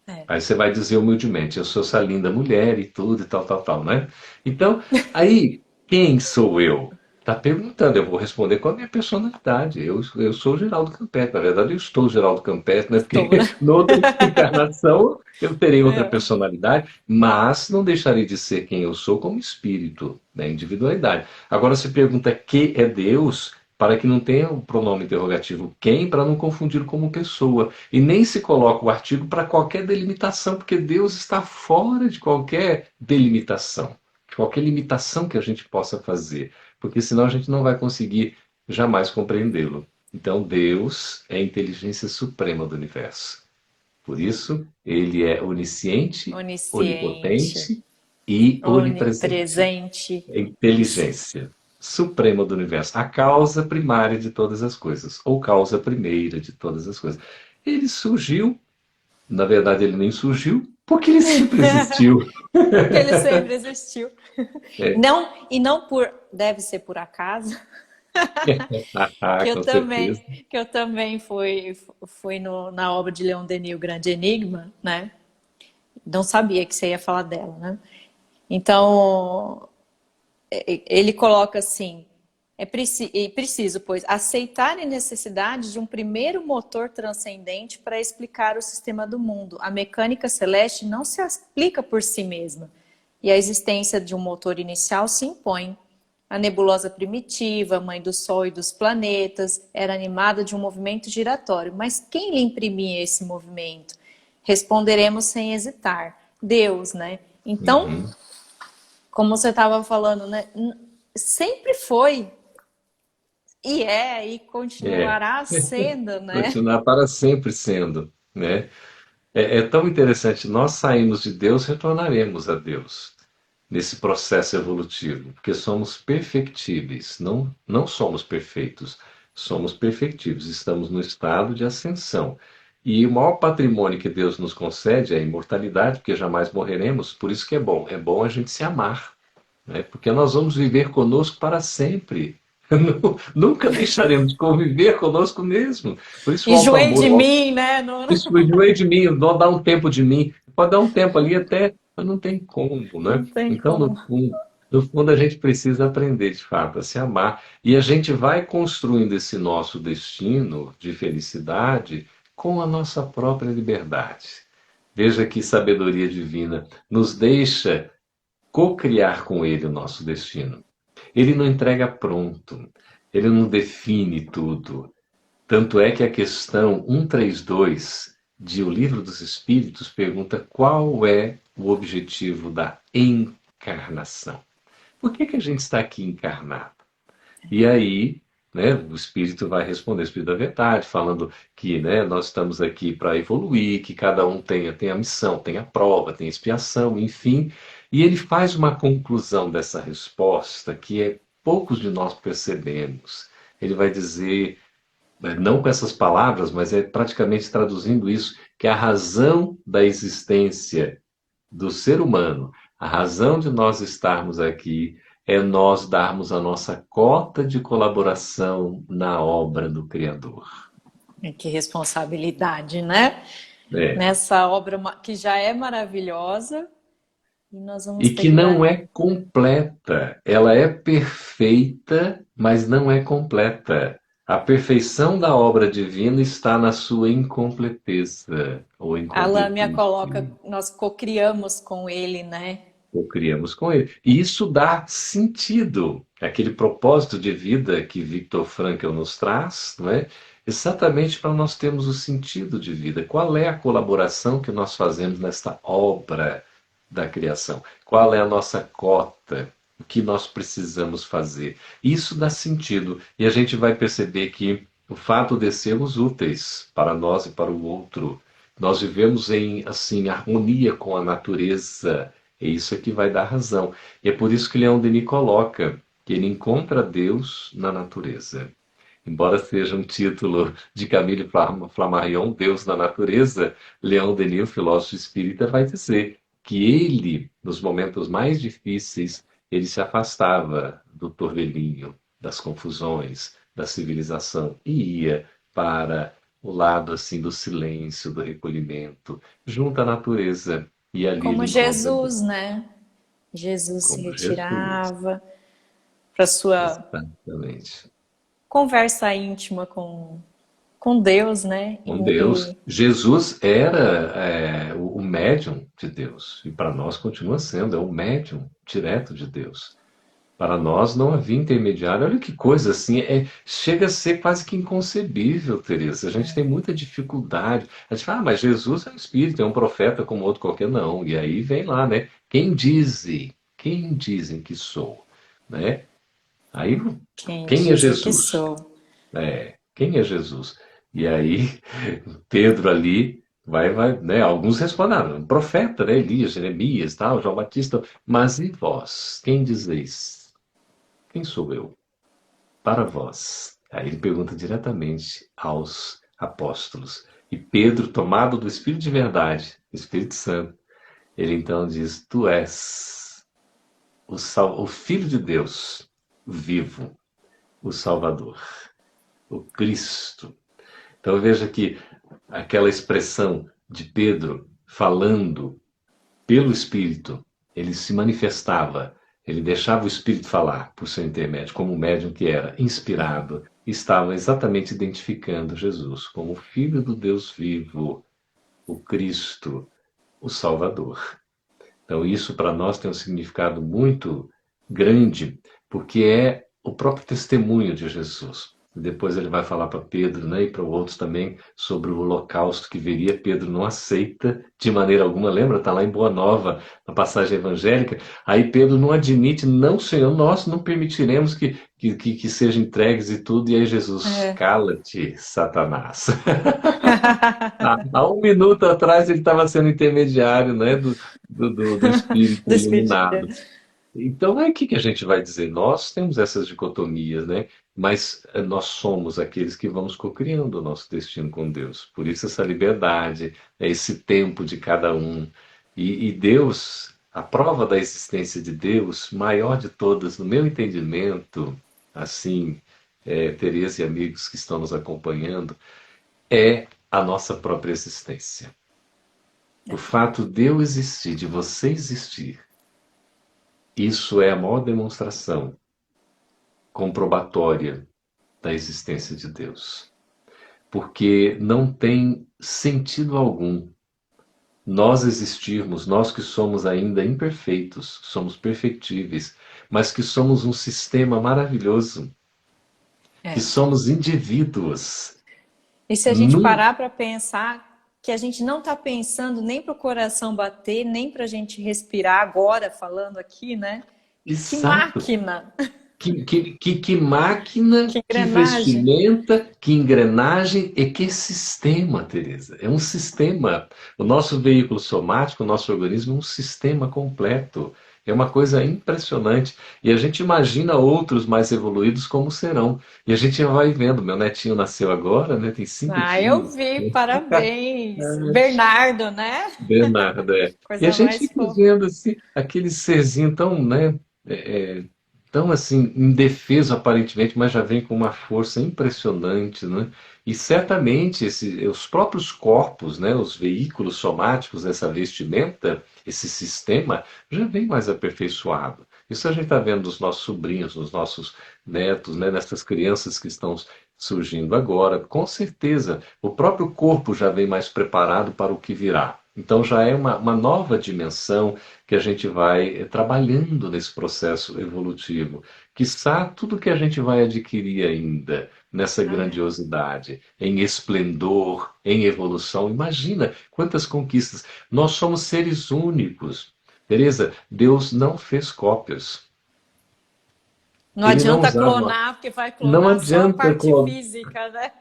É. Aí você vai dizer humildemente, eu sou essa linda mulher e tudo e tal, tal, tal, né? Então, aí, quem sou eu? Tá perguntando, eu vou responder com a minha personalidade. Eu sou o Geraldo Campete, na verdade eu estou o Geraldo Campete, né? Porque Estou, né? noutra encarnação eu terei outra É. personalidade, mas não deixarei de ser quem eu sou como espírito, né? Individualidade. Agora se pergunta que é Deus, para que não tenha o pronome interrogativo quem, para não confundir como pessoa. E nem se coloca o artigo para qualquer delimitação, porque Deus está fora de qualquer delimitação, de qualquer limitação que a gente possa fazer, porque senão a gente não vai conseguir jamais compreendê-lo. Então Deus é a inteligência suprema do universo. Por isso, ele é onisciente, Onisciente, onipotente e onipresente. onipresente. É a Isso. inteligência suprema do universo, a causa primária de todas as coisas, ou causa primeira de todas as coisas. Ele surgiu, na verdade ele nem surgiu, porque ele sempre existiu. Que ele sempre existiu. Não, e não por, deve ser por acaso, Ah, com certeza. que eu também fui na obra de Leon Denis, O Grande Enigma, né? Não sabia que você ia falar dela, né? Então, ele coloca assim: preciso, pois, aceitar a necessidade de um primeiro motor transcendente para explicar o sistema do mundo. A mecânica celeste não se explica por si mesma, e a existência de um motor inicial se impõe. A nebulosa primitiva, mãe do Sol e dos planetas, era animada de um movimento giratório. Mas quem lhe imprimia esse movimento? Responderemos sem hesitar: Deus, né? Então, Uhum. como você estava falando, né? Sempre foi, e é, e É, continuará sendo, né? continuar para sempre sendo, né? É tão interessante, nós saímos de Deus, retornaremos a Deus. nesse processo evolutivo, porque somos perfectíveis, não somos perfeitos, somos perfectíveis, estamos no estado de ascensão. E o maior patrimônio que Deus nos concede é a imortalidade, porque jamais morreremos, por isso que é bom a gente se amar, né? Porque nós vamos viver conosco para sempre. Nunca deixaremos de conviver conosco mesmo. Por isso o alto Enjoei de amor, mim, né? isso enjoei de mim, não dá um tempo de mim. Pode dar um tempo ali até, mas não tem como, Não né? tem Então, como. no fundo, a gente precisa aprender, de fato, a se amar. E a gente vai construindo esse nosso destino de felicidade com a nossa própria liberdade. Veja que sabedoria divina nos deixa co-criar com ele o nosso destino. Ele não entrega pronto, ele não define tudo. Tanto é que a questão 132 de O Livro dos Espíritos pergunta qual é o objetivo da encarnação. Por que a gente está aqui encarnado? E aí, né, o Espírito vai responder, o Espírito da Verdade, falando que, né, nós estamos aqui para evoluir, que cada um tem a missão, tem a prova, tem a expiação, enfim. E ele faz uma conclusão dessa resposta que poucos de nós percebemos. Ele vai dizer, não com essas palavras, mas é praticamente traduzindo isso, que a razão da existência do ser humano, a razão de nós estarmos aqui é nós darmos a nossa cota de colaboração na obra do Criador. Que responsabilidade, né? É. Nessa obra que já é maravilhosa e nós vamos E ter que que dar. não é completa. Ela é perfeita, mas não é completa. A perfeição da obra divina está na sua incompleteza ou A Lâmia incompletude. coloca, nós cocriamos com ele, né? Ou criamos com ele. E isso dá sentido. Aquele propósito de vida que Viktor Frankl nos traz, não é? Exatamente para nós termos o sentido de vida. Qual é a colaboração que nós fazemos nesta obra da criação? Qual é a nossa cota? O que nós precisamos fazer? Isso dá sentido. E a gente vai perceber que o fato de sermos úteis para nós e para o outro, nós vivemos em assim harmonia com a natureza. É isso que vai dar razão. E é por isso que Leão Denis coloca que ele encontra Deus na natureza. Embora seja um título de Camille Flammarion, Deus na Natureza, Leão Denis, o filósofo espírita, vai dizer que ele, nos momentos mais difíceis, ele se afastava do torvelinho, das confusões, da civilização e ia para o lado assim do silêncio, do recolhimento, junto à natureza. E ali ele Como encontra Jesus, né? Jesus se como Jesus. retirava para sua Exatamente. conversa íntima com Deus, né? Com Deus. Jesus era o médium de Deus. E para nós continua sendo, é o médium direto de Deus. Para nós não havia intermediário. Olha que coisa assim, chega a ser quase que inconcebível, Teresa. A gente tem muita dificuldade. A gente fala, mas Jesus é um espírito, é um profeta como outro qualquer, não. E aí vem lá, né? Quem dizem que sou? Né? Aí, Quem quem é dizem que Jesus? sou. Quem é Jesus? E aí, Pedro ali né? Alguns responderam, profeta, né? Elias, Jeremias, tal, João Batista. Mas e vós? Quem dizeis? Quem sou eu? Para vós. Aí ele pergunta diretamente aos apóstolos. E Pedro, tomado do Espírito de verdade, Espírito Santo, ele então diz: Tu és o Filho de Deus vivo, o Salvador, o Cristo. Então veja que aquela expressão de Pedro falando pelo Espírito, ele se manifestava, ele deixava o Espírito falar por seu intermédio, como o médium que era, inspirado, estava exatamente identificando Jesus como o Filho do Deus vivo, o Cristo, o Salvador. Então isso para nós tem um significado muito grande, porque é o próprio testemunho de Jesus. Depois ele vai falar para Pedro, né, e para outros também sobre o holocausto que viria. Pedro não aceita de maneira alguma. Lembra? Está lá em Boa Nova, na passagem evangélica. Aí Pedro não admite, não, Senhor, nós não permitiremos que sejam entregues e tudo. E aí Jesus, cala-te, Satanás. Há um minuto atrás ele estava sendo intermediário, né, do Espírito Do Espírito de iluminado. Deus. Então, é aqui que a gente vai dizer, nós temos essas dicotomias, né? Mas nós somos aqueles que vamos cocriando o nosso destino com Deus. Por isso essa liberdade, é esse tempo de cada um. E Deus, a prova da existência de Deus, maior de todas, no meu entendimento, assim, Tereza e amigos que estão nos acompanhando, é a nossa própria existência. O fato de eu existir, de você existir, isso é a maior demonstração comprobatória da existência de Deus. Porque não tem sentido algum nós existirmos, nós que somos ainda imperfeitos, somos perfectíveis, mas que somos um sistema maravilhoso, que É. somos indivíduos. E se a gente Num... parar para pensar que a gente não está pensando nem para o coração bater, nem para a gente respirar agora, falando aqui, né? Que Exato. máquina, Que máquina, que que engrenagem. vestimenta, que engrenagem e que sistema, Teresa. É um sistema. O nosso veículo somático, o nosso organismo é um sistema completo. É uma coisa impressionante. E a gente imagina outros mais evoluídos como serão. E a gente vai vendo. Meu netinho nasceu agora, né? Tem cinco Ah, eu dias. vi, parabéns. Bernardo, né? Bernardo, é. E a Coisa gente mais fica fofa. vendo assim, aquele serzinho tão, né, tão assim, indefeso aparentemente, mas já vem com uma força impressionante, né? E certamente os próprios corpos, né, os veículos somáticos dessa vestimenta, esse sistema, já vem mais aperfeiçoado. Isso a gente está vendo nos nossos sobrinhos, nos nossos netos, né, nessas crianças que estão surgindo agora. Com certeza, o próprio corpo já vem mais preparado para o que virá. Então já é uma nova dimensão que a gente vai trabalhando nesse processo evolutivo. Quiçá tudo que a gente vai adquirir ainda nessa Ah, grandiosidade, em esplendor, em evolução. Imagina quantas conquistas. Nós somos seres únicos. Teresa, Deus não fez cópias. não Ele não adianta usava. clonar, porque vai Não clonar só a adianta, parte física, né?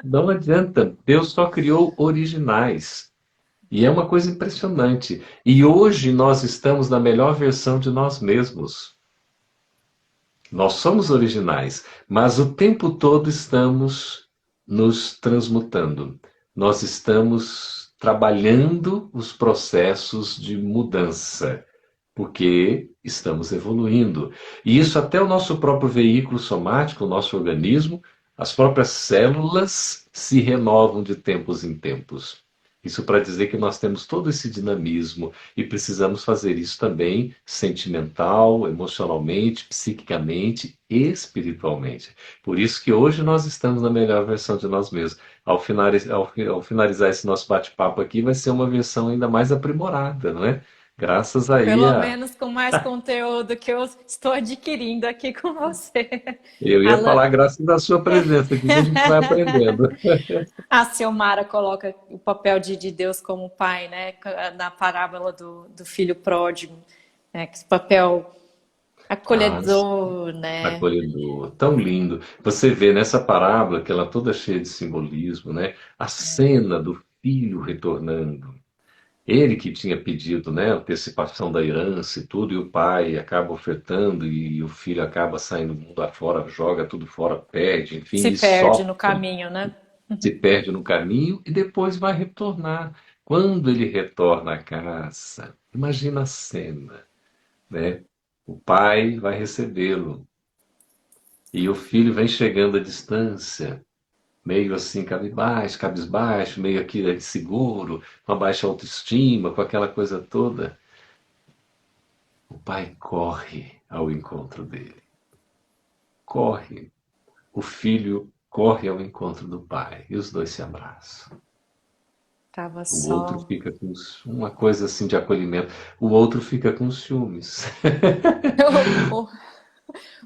não adianta. Deus só criou originais. E é uma coisa impressionante. E hoje nós estamos na melhor versão de nós mesmos. Nós somos originais, mas o tempo todo estamos nos transmutando. Nós estamos trabalhando os processos de mudança, porque estamos evoluindo. E isso até o nosso próprio veículo somático, o nosso organismo, as próprias células se renovam de tempos em tempos. Isso para dizer que nós temos todo esse dinamismo e precisamos fazer isso também sentimental, emocionalmente, psiquicamente e espiritualmente. Por isso que hoje nós estamos na melhor versão de nós mesmos. Ao finalizar esse nosso bate-papo aqui, vai ser uma versão ainda mais aprimorada, não é? Graças aí Pelo a. menos com mais conteúdo que eu estou adquirindo aqui com você. Eu ia Alan, falar graças à sua presença aqui que a gente vai aprendendo. a Silmara coloca o papel de Deus como pai, né? Na parábola do filho pródigo, né? Que esse papel Ah, acolhedor, né? acolhedor, tão lindo. Você vê nessa parábola que ela é toda cheia de simbolismo, né? A cena do filho retornando. Ele que tinha pedido, né, antecipação da herança e tudo, e o pai acaba ofertando e o filho acaba saindo do mundo afora, joga tudo fora, perde, enfim, Se e perde no sofre, caminho, né? se perde no caminho e depois vai retornar. Quando ele retorna à casa, imagina a cena, né? O pai vai recebê-lo e o filho vem chegando à distância, meio assim cabisbaixo, meio aqui inseguro, com a baixa autoestima, com aquela coisa toda. O pai corre ao encontro dele. Corre. O filho corre ao encontro do pai. E os dois se abraçam. Tava O outro só fica com uma coisa assim de acolhimento. O outro fica com ciúmes. o,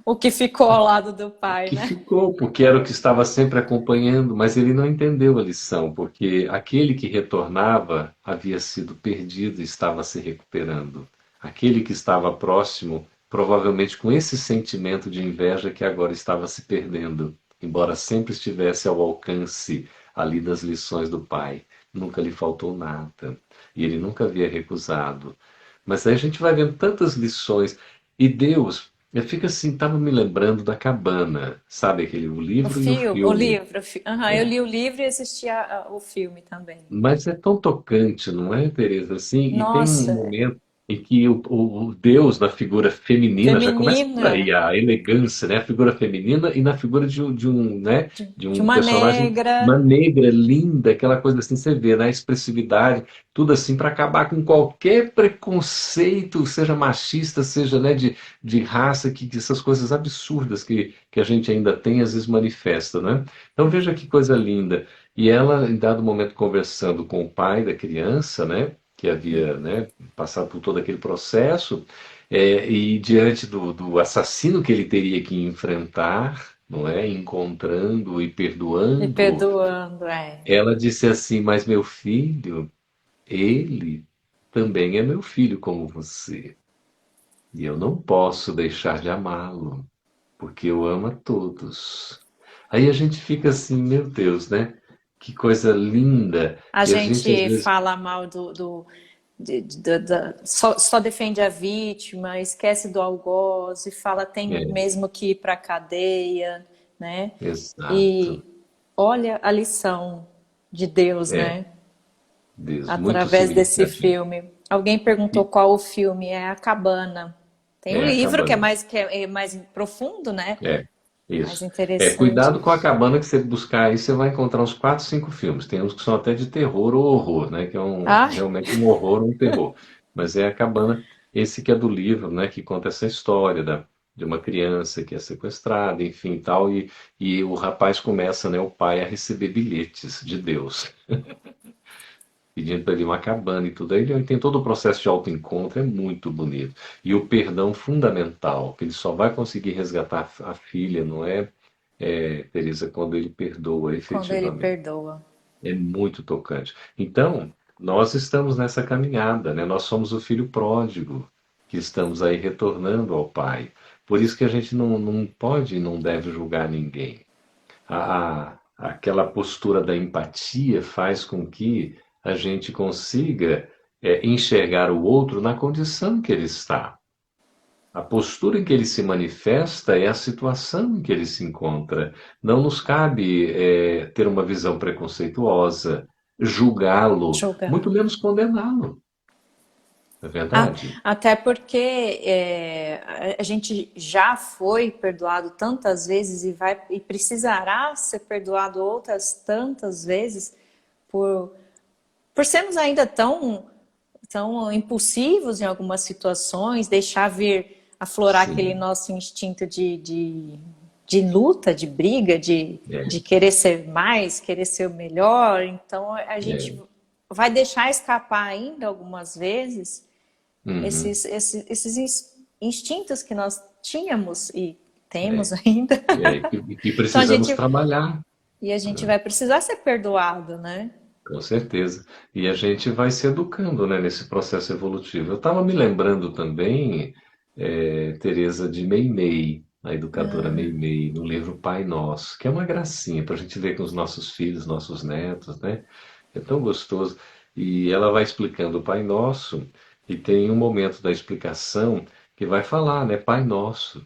o que ficou ao lado do pai, Que né? ficou, porque era o que estava sempre acompanhando, mas ele não entendeu a lição, porque aquele que retornava havia sido perdido e estava se recuperando. Aquele que estava próximo, provavelmente com esse sentimento de inveja que agora estava se perdendo, embora sempre estivesse ao alcance ali das lições do pai. Nunca lhe faltou nada. E ele nunca havia recusado. Mas aí a gente vai vendo tantas lições. E Deus, eu fico assim, estava me lembrando da cabana, sabe aquele, o livro e o O filme. livro. Aham, eu li o livro e assisti o filme também. Mas é tão tocante, não é, Teresa? Assim, e tem um Nossa, momento em que o Deus, na figura feminina, já começa por feminina, aí, a elegância, né? A figura feminina e na figura né? De de um uma personagem, uma negra. negra, linda, aquela coisa assim, você vê, né? A expressividade, tudo assim, para acabar com qualquer preconceito, seja machista, seja, né, de raça, que essas coisas absurdas que a gente ainda tem, às vezes manifesta, né? Então veja que coisa linda. E ela, em dado momento, conversando com o pai da criança, né, que havia, né, passado por todo aquele processo, e diante do assassino que ele teria que enfrentar, não é, encontrando e Me perdoando, perdoando, é. ela disse assim: Mas meu filho, ele também é meu filho como você, e eu não posso deixar de amá-lo, porque eu amo a todos. Aí a gente fica assim, meu Deus, né? Que coisa linda. A E a gente às gente vezes. fala mal só defende a vítima, esquece do algoz e fala tem É, mesmo que ir para a cadeia, né? exato. E olha a lição de Deus, É, né? Deus, muito Através desse significativo. filme. Alguém perguntou E qual o filme é A Cabana. Tem o é livro acabando. que é mais profundo, né? É, Mais isso. interessante. Cuidado com a cabana que você buscar aí, você vai encontrar uns 4, 5 filmes. Tem uns que são até de terror ou horror, né? Que é Ai, realmente um horror ou um terror. Mas é a cabana, esse que é do livro, né? Que conta essa história de uma criança que é sequestrada, enfim, tal. E o rapaz começa, né? O pai a receber bilhetes de Deus, pedindo para ele uma cabana e tudo. Aí ele tem todo o processo de autoencontro, é muito bonito. E o perdão fundamental, que ele só vai conseguir resgatar a filha, não é, Teresa, quando ele perdoa quando ele efetivamente. perdoa. É muito tocante. Então, nós estamos nessa caminhada, né? Nós somos o filho pródigo, que estamos aí retornando ao Pai. Por isso que a gente não pode e não deve julgar ninguém. Aquela postura da empatia faz com que a gente consiga enxergar o outro na condição que ele está. A postura em que ele se manifesta é a situação em que ele se encontra. Não nos cabe ter uma visão preconceituosa, julgá-lo, muito Julgar. menos condená-lo. Não é verdade? Até porque a gente já foi perdoado tantas vezes e precisará ser perdoado outras tantas vezes por, por sermos ainda tão impulsivos em algumas situações, deixar vir aflorar aquele Sim, nosso instinto de luta, de briga, de é, querer ser mais, querer ser o melhor. Então a gente é. vai deixar escapar ainda algumas vezes Uhum. esses instintos que nós tínhamos e temos É, ainda. que Então precisamos trabalhar. a gente vai precisar ser perdoado, né? Com certeza. E a gente vai se educando, né, nesse processo evolutivo. Eu estava me lembrando também, Teresa, de Meimei, a educadora Meimei, no livro Pai Nosso, que é uma gracinha para a gente ver com os nossos filhos, nossos netos, né? É tão gostoso. E ela vai explicando o Pai Nosso, e tem um momento da explicação que vai falar, né? Pai Nosso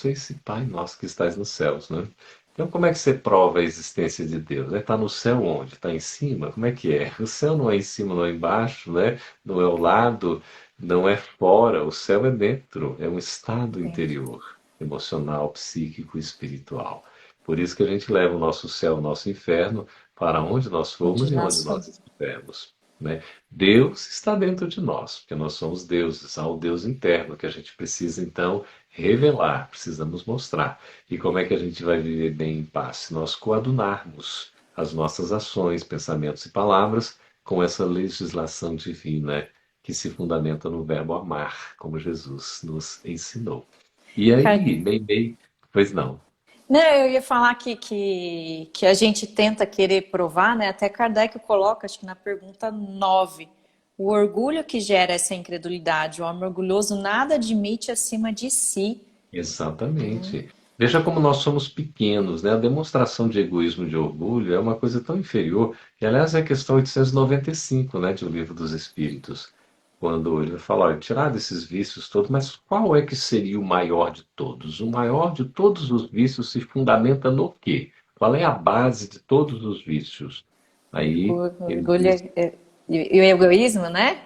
é esse Pai Nosso que estás nos céus, né? Então, como é que você prova a existência de Deus? Está no céu onde? Está em cima? Como é que é? O céu não é em cima, não é embaixo, né? Não é ao lado, não é fora. O céu é dentro, é um estado Dentro. interior, emocional, psíquico e espiritual. Por isso que a gente leva o nosso céu, o nosso inferno, para onde nós Onde formos e onde nós nós fomos. estivermos, né? Deus está dentro de nós, porque nós somos deuses, há o Deus interno que a gente precisa então revelar, precisamos mostrar. E como é que a gente vai viver bem em paz? Se nós coadunarmos as nossas ações, pensamentos e palavras com essa legislação divina que se fundamenta no verbo amar, como Jesus nos ensinou. E aí, bem, pois não. Não, eu ia falar que a gente tenta querer provar, né? Até Kardec coloca, acho que na pergunta 9, o orgulho que gera essa incredulidade. O homem orgulhoso nada admite acima de si. Exatamente. Veja como nós somos pequenos, né? A demonstração de egoísmo e de orgulho é uma coisa tão inferior, que aliás é a questão 895, né, do Livro dos Espíritos. quando ele vai falar, olha, tirar desses vícios todos, mas qual é que seria o maior de todos? O maior de todos os vícios se fundamenta no quê? Qual é a base de todos os vícios? O Aí ele orgulho diz e o egoísmo, né?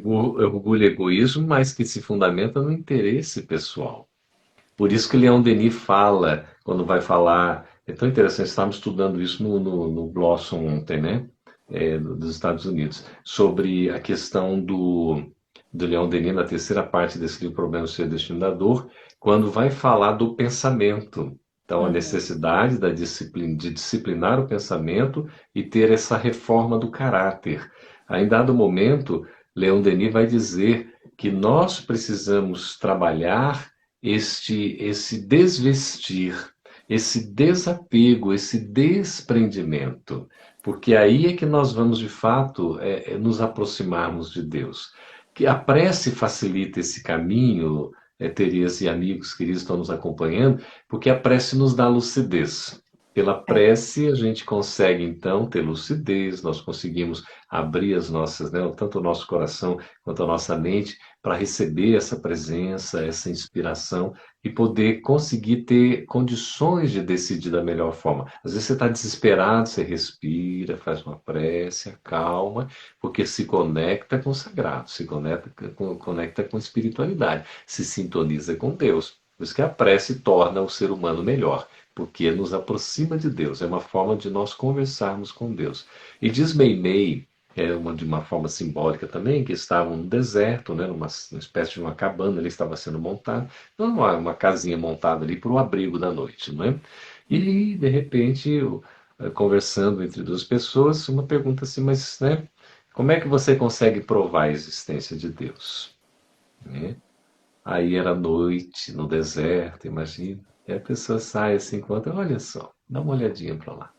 orgulho e egoísmo, mas que se fundamenta no interesse pessoal. Por isso que Leon Denis fala, quando vai falar, é tão interessante, estávamos estudando isso no Blossom ontem, né? Dos Estados Unidos, sobre a questão do Leon Denis, na terceira parte desse livro, Problema do Ser Destino da Dor, quando vai falar do pensamento. Então, a necessidade da disciplina, de disciplinar o pensamento e ter essa reforma do caráter. Aí, em dado momento, Leon Denis vai dizer que nós precisamos trabalhar esse desvestir, esse desapego, esse desprendimento, porque aí é que nós vamos de fato nos aproximarmos de Deus. Que a prece facilita esse caminho, Tereza e amigos queridos estão nos acompanhando, porque a prece nos dá lucidez. Pela prece a gente consegue então ter lucidez, nós conseguimos abrir as nossas, né, tanto o nosso coração quanto a nossa mente para receber essa presença, essa inspiração e poder conseguir ter condições de decidir da melhor forma. Às vezes você está desesperado, você respira, faz uma prece, acalma, porque se conecta com o sagrado, se conecta com a espiritualidade, se sintoniza com Deus. Por isso que a prece torna o ser humano melhor, porque nos aproxima de Deus, é uma forma de nós conversarmos com Deus. E diz Meimei, de uma forma simbólica também, que estavam no deserto, né, numa espécie de uma cabana, ele estava sendo montado, então uma casinha montada ali para o abrigo da noite, não é? E, de repente, conversando entre duas pessoas, uma pergunta assim, mas, né, como é que você consegue provar a existência de Deus? Né? Aí era noite, no deserto, imagina, e a pessoa sai assim, enquanto, olha só, dá uma olhadinha para lá.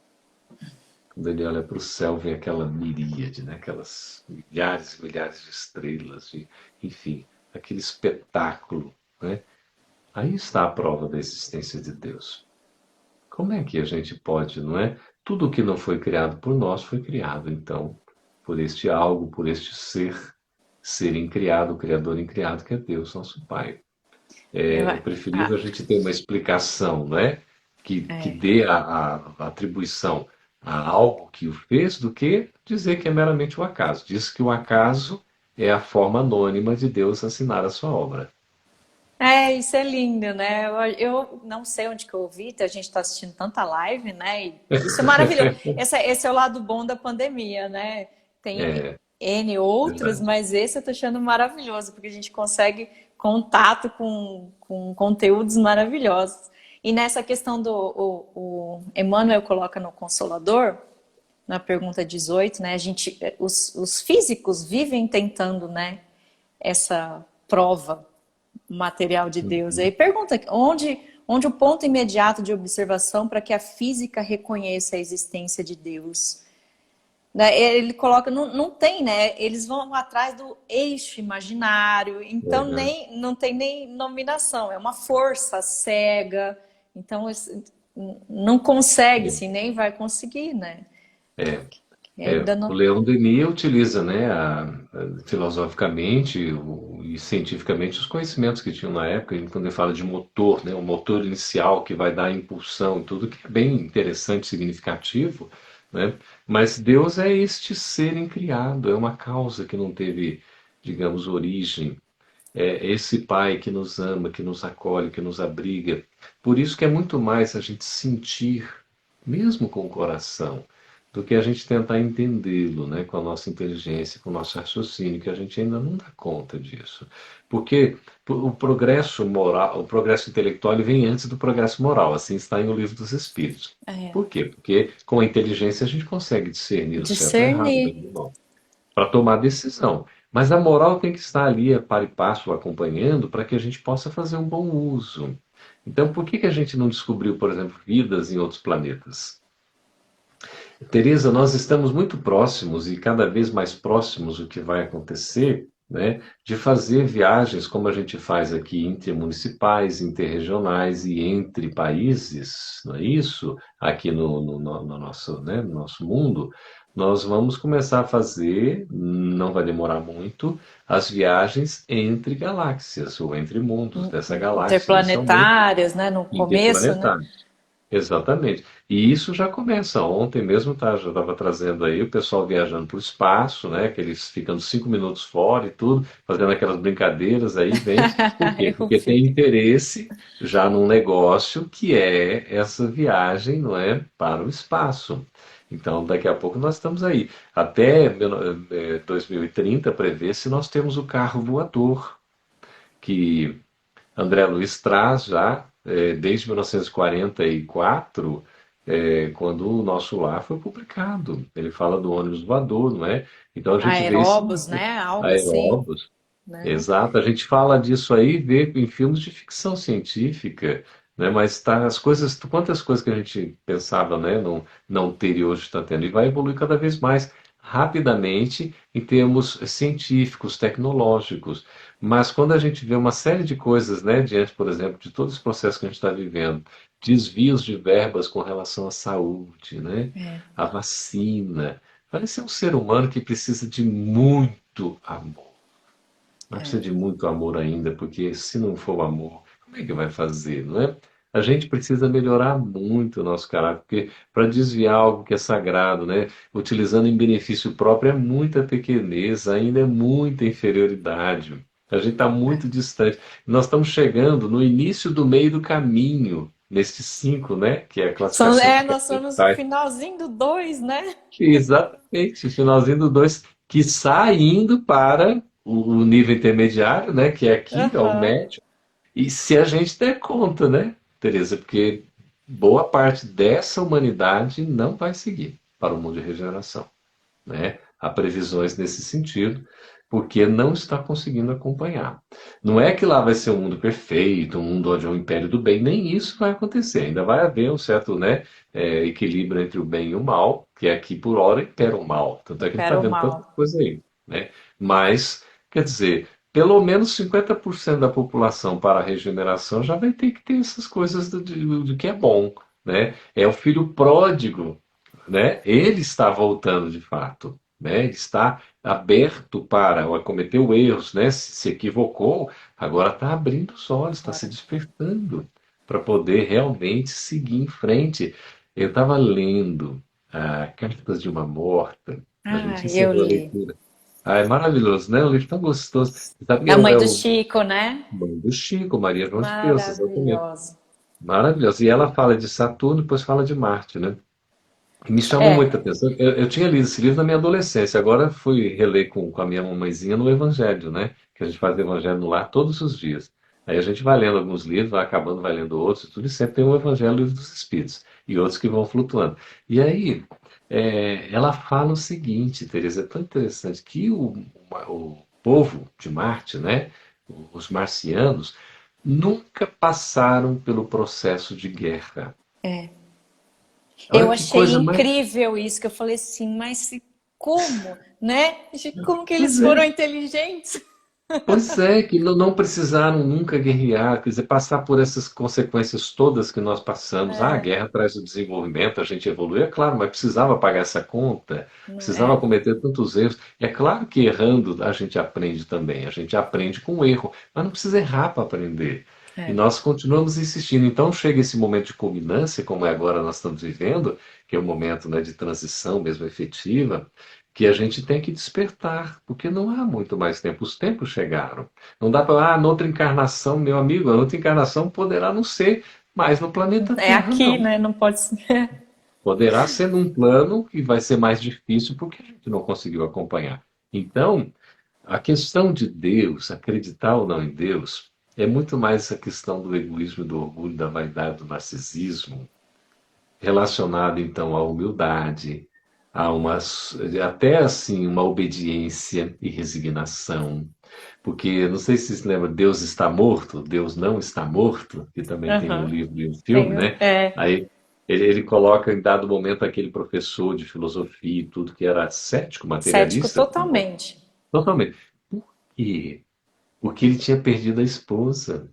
Quando ele olha para o céu, vem aquela miríade, né? Aquelas milhares e milhares de estrelas, enfim, aquele espetáculo. Né? Aí está a prova da existência de Deus. Como é que a gente pode, não é? Tudo que não foi criado por nós foi criado, então, por este algo, por este ser incriado, criador incriado, que é Deus, nosso Pai. Eu, É preferível a gente ter uma explicação, não é? Que dê a atribuição a algo que o fez, do que dizer que é meramente o acaso. Diz que o acaso é a forma anônima de Deus assinar a sua obra. isso é lindo, né? Eu não sei onde que eu ouvi, a gente está assistindo tanta live, né? E isso é maravilhoso. Esse é o lado bom da pandemia, né? Tem É N outros, verdade. mas esse eu tô achando maravilhoso, porque a gente consegue contato com conteúdos maravilhosos. E nessa questão o Emmanuel coloca no Consolador, na pergunta 18, né? Os físicos vivem tentando, né? Essa prova material de Deus. Aí pergunta onde o ponto imediato de observação para que a física reconheça a existência de Deus. Né? Ele coloca, não tem, né? Eles vão atrás do eixo imaginário, então Uhum. não tem nem nominação, é uma força cega, então não consegue, assim, nem vai conseguir, né? E ainda O não. Leon Denis utiliza, né, filosoficamente e cientificamente os conhecimentos que tinham na época, quando ele fala de motor, né, o motor inicial que vai dar a impulsão e tudo, que é bem interessante, significativo, né? Mas Deus é este ser incriado, é uma causa que não teve, digamos, origem. É esse Pai que nos ama, que nos acolhe, que nos abriga. Por isso que é muito mais a gente sentir, mesmo com o coração, do que a gente tentar entendê-lo, né, com a nossa inteligência, com o nosso raciocínio, que a gente ainda não dá conta disso. Porque o progresso moral, o progresso intelectual, ele vem antes do progresso moral, assim está em O Livro dos Espíritos. É, Por quê? Porque com a inteligência a gente consegue discernir o certo e o errado, bem discernir. e o mal, para tomar decisão. Mas a moral tem que estar ali, a par e passo, acompanhando, para que a gente possa fazer um bom uso. Então, por que a gente não descobriu, por exemplo, vidas em outros planetas? Teresa, nós estamos muito próximos e cada vez mais próximos do que vai acontecer né, de fazer viagens como a gente faz aqui, intermunicipais, interregionais e entre países, não é isso? Aqui no nosso, né, no nosso mundo, nós vamos começar a fazer, não vai demorar muito, as viagens entre galáxias ou entre mundos dessa galáxia, inicialmente Interplanetárias, né? No começo, né? interplanetários. Exatamente. E isso já começa. Ontem mesmo tá, já estava trazendo aí o pessoal viajando para o espaço, né? Que eles ficando 5 minutos fora e tudo, fazendo aquelas brincadeiras aí, vem. Por quê? Eu Porque vi. tem interesse já num negócio que é essa viagem, não é? Para o espaço. Então, daqui a pouco nós estamos aí. Até 2030 prevê se nós temos o carro voador, que André Luiz traz já desde 1944, quando o Nosso Lar foi publicado. Ele fala do ônibus voador, não é? Então a gente vê esse Aeróbus, né? Algo assim, aeróbus. né? Exato, a gente fala disso aí, vê em filmes de ficção científica, né? Mas tá, as coisas, quantas coisas que a gente pensava, né, não ter e hoje está tendo, e vai evoluir cada vez mais rapidamente em termos científicos, tecnológicos. Mas quando a gente vê uma série de coisas, né, diante, por exemplo, de todo esse processo que a gente está vivendo, desvios de verbas com relação à saúde, né, É, à vacina, parece um ser humano que precisa de muito amor. Mas precisa é. de muito amor ainda, porque se não for o amor, como é que vai fazer, não é? A gente precisa melhorar muito o nosso caráter, porque para desviar algo que é sagrado, né, utilizando em benefício próprio, é muita pequenez, ainda é muita inferioridade. A gente está muito distante. Nós estamos chegando no início do meio do caminho, nestes cinco, né, que é a classificação que Nós somos o faz. finalzinho do 2, né? Exatamente, o finalzinho do 2 que sai indo para o nível intermediário, né, que é aqui, ó, o Aham. médio, e se a gente der conta, né, Tereza, porque boa parte dessa humanidade não vai seguir para o mundo de regeneração, né? Há previsões nesse sentido, porque não está conseguindo acompanhar. Não é que lá vai ser um mundo perfeito, um mundo onde é um império do bem, nem isso vai acontecer. Ainda vai haver um certo, né, equilíbrio entre o bem e o mal, que é aqui por hora impera o mal. Tanto é que a gente está Impera o vendo tanta mal. coisa aí, né? Mas, quer dizer, pelo menos 50% da população para a regeneração já vai ter que ter essas coisas do que é bom, né? É o filho pródigo, né? Ele está voltando de fato, né? Ele está aberto para cometeu erros, né? Se equivocou, agora está abrindo os olhos, está se Agora. despertando para poder realmente seguir em frente. Eu estava lendo Cartas de uma Morta, a Ah, gente eu encerrou a li. leitura. Ah, é maravilhoso, né? Um livro tão gostoso. Você sabe que A mãe é do o Chico, né? Mãe do Chico, Maria João de Deus, exatamente. Maravilhosa. Maravilhoso. E ela fala de Saturno, depois fala de Marte, né? Me chamou muita É, atenção. Eu tinha lido esse livro na minha adolescência, agora fui reler com a minha mamãezinha no Evangelho, né? Que a gente faz o Evangelho no lar todos os dias. Aí a gente vai lendo alguns livros, vai acabando, vai lendo outros, e tudo, e sempre tem o Evangelho, o Livro dos Espíritos, e outros que vão flutuando. E aí, ela fala o seguinte, Teresa, é tão interessante, que o povo de Marte, né? Os marcianos, nunca passaram pelo processo de guerra. eu Olha que achei coisa mais. incrível isso, que eu falei assim, mas como, né? Como que eles Pois foram é. inteligentes? Pois é, que não precisaram nunca guerrear, quer dizer, passar por essas consequências todas que nós passamos. Ah, a É, guerra traz o desenvolvimento, a gente evolui, é claro, mas precisava pagar essa conta, não precisava é? cometer tantos erros. É claro que errando a gente aprende também, a gente aprende com o erro, mas não precisa errar para aprender. E É. nós continuamos insistindo. Então chega esse momento de culminância, como é agora nós estamos vivendo, que é o momento, né, de transição mesmo efetiva, que a gente tem que despertar, porque não há muito mais tempo. Os tempos chegaram. Não dá para, noutra encarnação, meu amigo, a outra encarnação poderá não ser mais no planeta É Terra, aqui, não. né? Não pode ser. Poderá ser num plano que vai ser mais difícil porque a gente não conseguiu acompanhar. Então, a questão de Deus, acreditar ou não em Deus, é muito mais essa questão do egoísmo, do orgulho, da vaidade, do narcisismo, relacionado então à humildade, a uma, até assim, uma obediência e resignação. Porque, não sei se você se lembra, Deus está morto, Deus não está morto, que também tem no Aham. livro e no filme, Tenho. né? Aí ele coloca em dado momento aquele professor de filosofia e tudo que era cético, Cético materialista, totalmente. totalmente. E porque ele tinha perdido a esposa,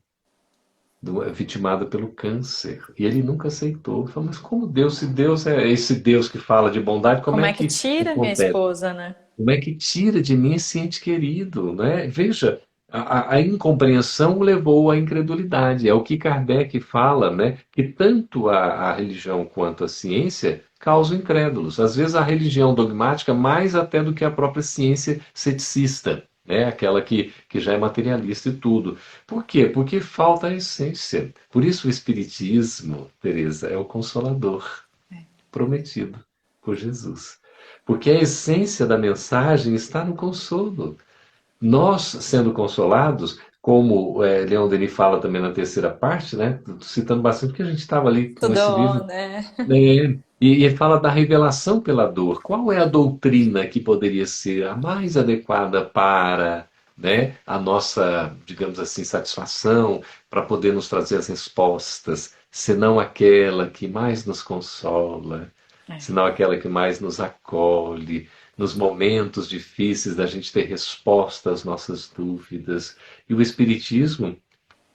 vitimada pelo câncer. E ele nunca aceitou. Ele falou, mas como Deus, se Deus é esse Deus que fala de bondade, como Como é é que que tira minha acontece? esposa, né? Como é que tira de mim esse ente querido, né? Veja, a incompreensão o levou à incredulidade. É o que Kardec fala, né? Que tanto a religião quanto a ciência causam incrédulos. Às vezes a religião dogmática mais até do que a própria ciência ceticista, né? Aquela que já é materialista e tudo. Por quê? Porque falta a essência. Por isso o Espiritismo, Teresa, é o consolador prometido por Jesus. Porque a essência da mensagem está no consolo. Nós, sendo consolados, como Leon Denis fala também na terceira parte, né? Citando bastante, porque a gente estava ali com esse Tudo, livro, né? né? E ele fala da revelação pela dor. Qual é a doutrina que poderia ser a mais adequada para, né, a nossa, digamos assim, satisfação, para poder nos trazer as respostas, senão aquela que mais nos consola, É, senão aquela que mais nos acolhe, nos momentos difíceis da gente ter resposta às nossas dúvidas. E o Espiritismo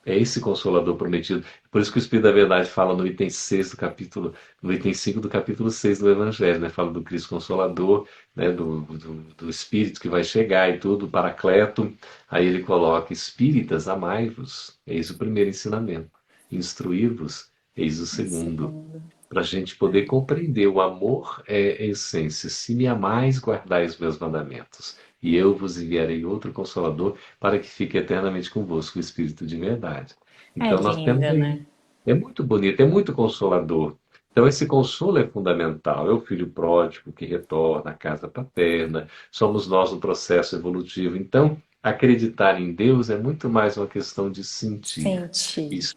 é esse consolador prometido. Por isso que o Espírito da Verdade fala no item 6 do capítulo, no item 5 do capítulo 6 do Evangelho, né? Fala do Cristo Consolador, né? Do Espírito que vai chegar e tudo, Paracleto. Aí ele coloca: Espíritas, amai-vos. Eis o primeiro ensinamento. Instruir-vos, eis o um segundo. segundo. Para a gente poder compreender, o amor é a essência. Se me amais, guardai os meus mandamentos. E eu vos enviarei outro consolador para que fique eternamente convosco, o Espírito de verdade. É Então nós temos linda, aí. né? É muito bonito, é muito consolador. Então esse consolo é fundamental. É o filho pródigo que retorna à casa paterna. Somos nós no processo evolutivo. Então acreditar em Deus é muito mais uma questão de sentir. Sentir.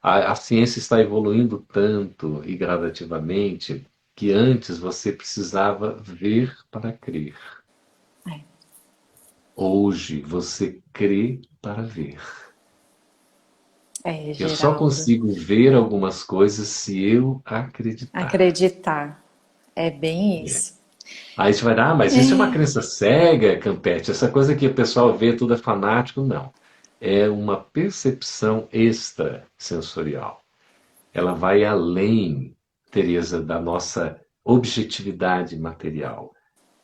A ciência está evoluindo tanto e gradativamente que antes você precisava ver para crer. É, Hoje você crê para ver. Eu só Geraldo. consigo ver algumas coisas se eu acreditar. Acreditar. É bem É. isso. Aí você vai dar, mas isso é uma É, crença cega, Campete. Essa coisa que o pessoal vê tudo é fanático. Não. É uma percepção extrasensorial. Ela vai além, Teresa, da nossa objetividade material,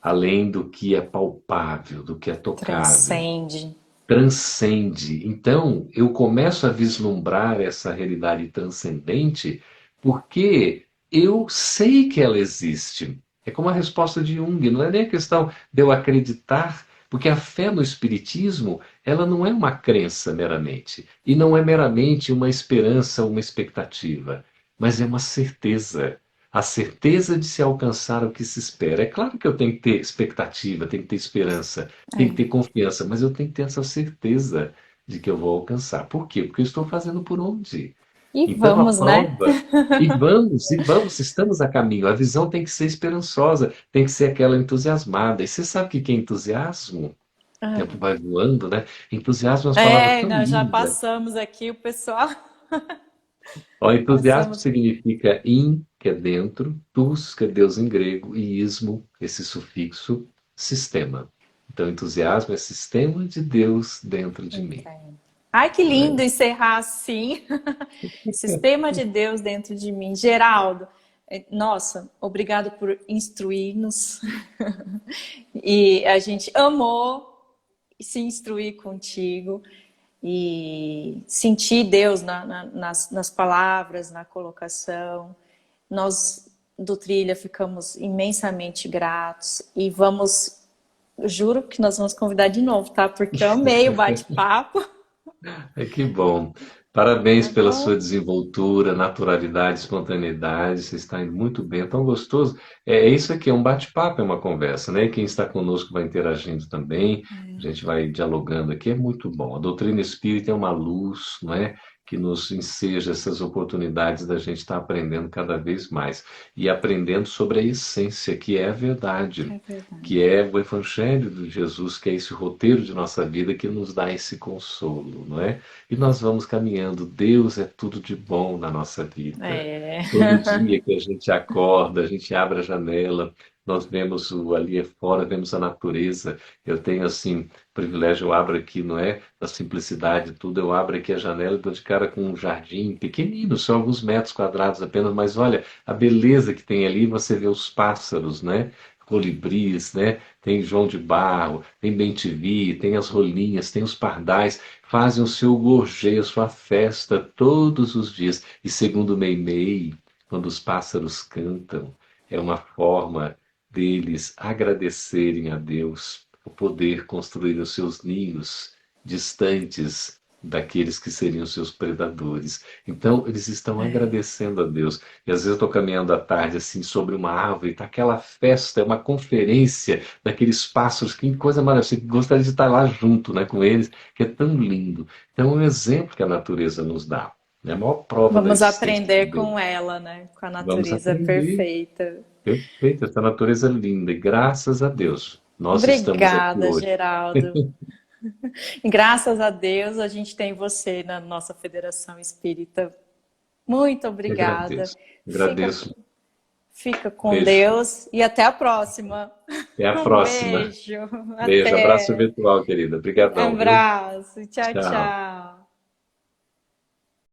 além do que é palpável, do que é tocável, transcende. transcende. Então, eu começo a vislumbrar essa realidade transcendente porque eu sei que ela existe. É como a resposta de Jung, não é nem a questão de eu acreditar, porque a fé no Espiritismo, ela não é uma crença meramente, e não é meramente uma esperança, uma expectativa, mas é uma certeza. A certeza de se alcançar o que se espera. É claro que eu tenho que ter expectativa, tenho que ter esperança, tenho que ter confiança, mas eu tenho que ter essa certeza de que eu vou alcançar. Por quê? Porque eu estou fazendo por onde? E Então a vamos, né? prova. E vamos, estamos a caminho. A visão tem que ser esperançosa, tem que ser aquela entusiasmada. E você sabe o que é entusiasmo? O Ah, tempo vai voando, né? Entusiasmo é uma palavra é, tão nós já linda. passamos aqui, o pessoal. O entusiasmo Passamos. significa in, que é dentro, tus, que é Deus em grego, e ismo, esse sufixo, sistema. Então, entusiasmo é sistema de Deus dentro de mim. Entendo. Ai, que lindo Né? encerrar assim. Sistema de Deus dentro de mim. Geraldo, nossa, obrigado por instruir-nos. E a gente amou se instruir contigo e sentir Deus nas palavras, na colocação. Nós do Trilha ficamos imensamente gratos e vamos, juro que nós vamos convidar de novo, tá? Porque eu amei o bate-papo, Que bom. Parabéns tá pela sua bom? desenvoltura, naturalidade, espontaneidade. Você está indo muito bem, é tão gostoso. É isso aqui, é um bate-papo, é uma conversa, né? Quem está conosco vai interagindo também, a gente vai dialogando aqui, é muito bom. A doutrina espírita é uma luz, não é? Que nos enseja essas oportunidades da gente estar aprendendo cada vez mais e aprendendo sobre a essência, que é a verdade, É verdade. que é o Evangelho de Jesus, que é esse roteiro de nossa vida que nos dá esse consolo, não é? E nós vamos caminhando. Deus é tudo de bom na nossa vida. É. Todo dia que a gente acorda, a gente abre a janela, nós vemos ali fora, vemos a natureza. Eu tenho, assim, privilégio, eu abro aqui, não é? Da simplicidade, tudo, eu abro aqui a janela e dou de cara com um jardim pequenino, só alguns metros quadrados apenas, mas olha a beleza que tem ali, você vê os pássaros, né? Colibris, né? Tem João de Barro, tem bem-te-vi, tem as rolinhas, tem os pardais, fazem o seu gorjeio, a sua festa todos os dias. E segundo Meimei, quando os pássaros cantam, é uma forma deles agradecerem a Deus por poder construir os seus ninhos distantes daqueles que seriam seus predadores. Então, eles estão É. agradecendo a Deus. E às vezes eu estou caminhando à tarde assim sobre uma árvore, está aquela festa, é uma conferência daqueles pássaros, que coisa maravilhosa. Você gostaria de estar lá junto, né, com eles, que é tão lindo. Então, é um exemplo que a natureza nos dá. É a maior prova da Vamos existência de aprender Deus. com ela, né? Com a Vamos natureza aprender. perfeita. Perfeito, essa natureza é linda. E graças a Deus, nós estamos aqui Obrigada, hoje. Geraldo. E graças a Deus a gente tem você na nossa Federação Espírita. Muito Eu obrigada. agradeço. Fica, Agradeço. fica com Beijo. Deus e até a próxima. Até a Um próxima. beijo. Beijo. Abraço Até. virtual, querida. Obrigadão, viu? Abraço. Tchau, Tchau. tchau.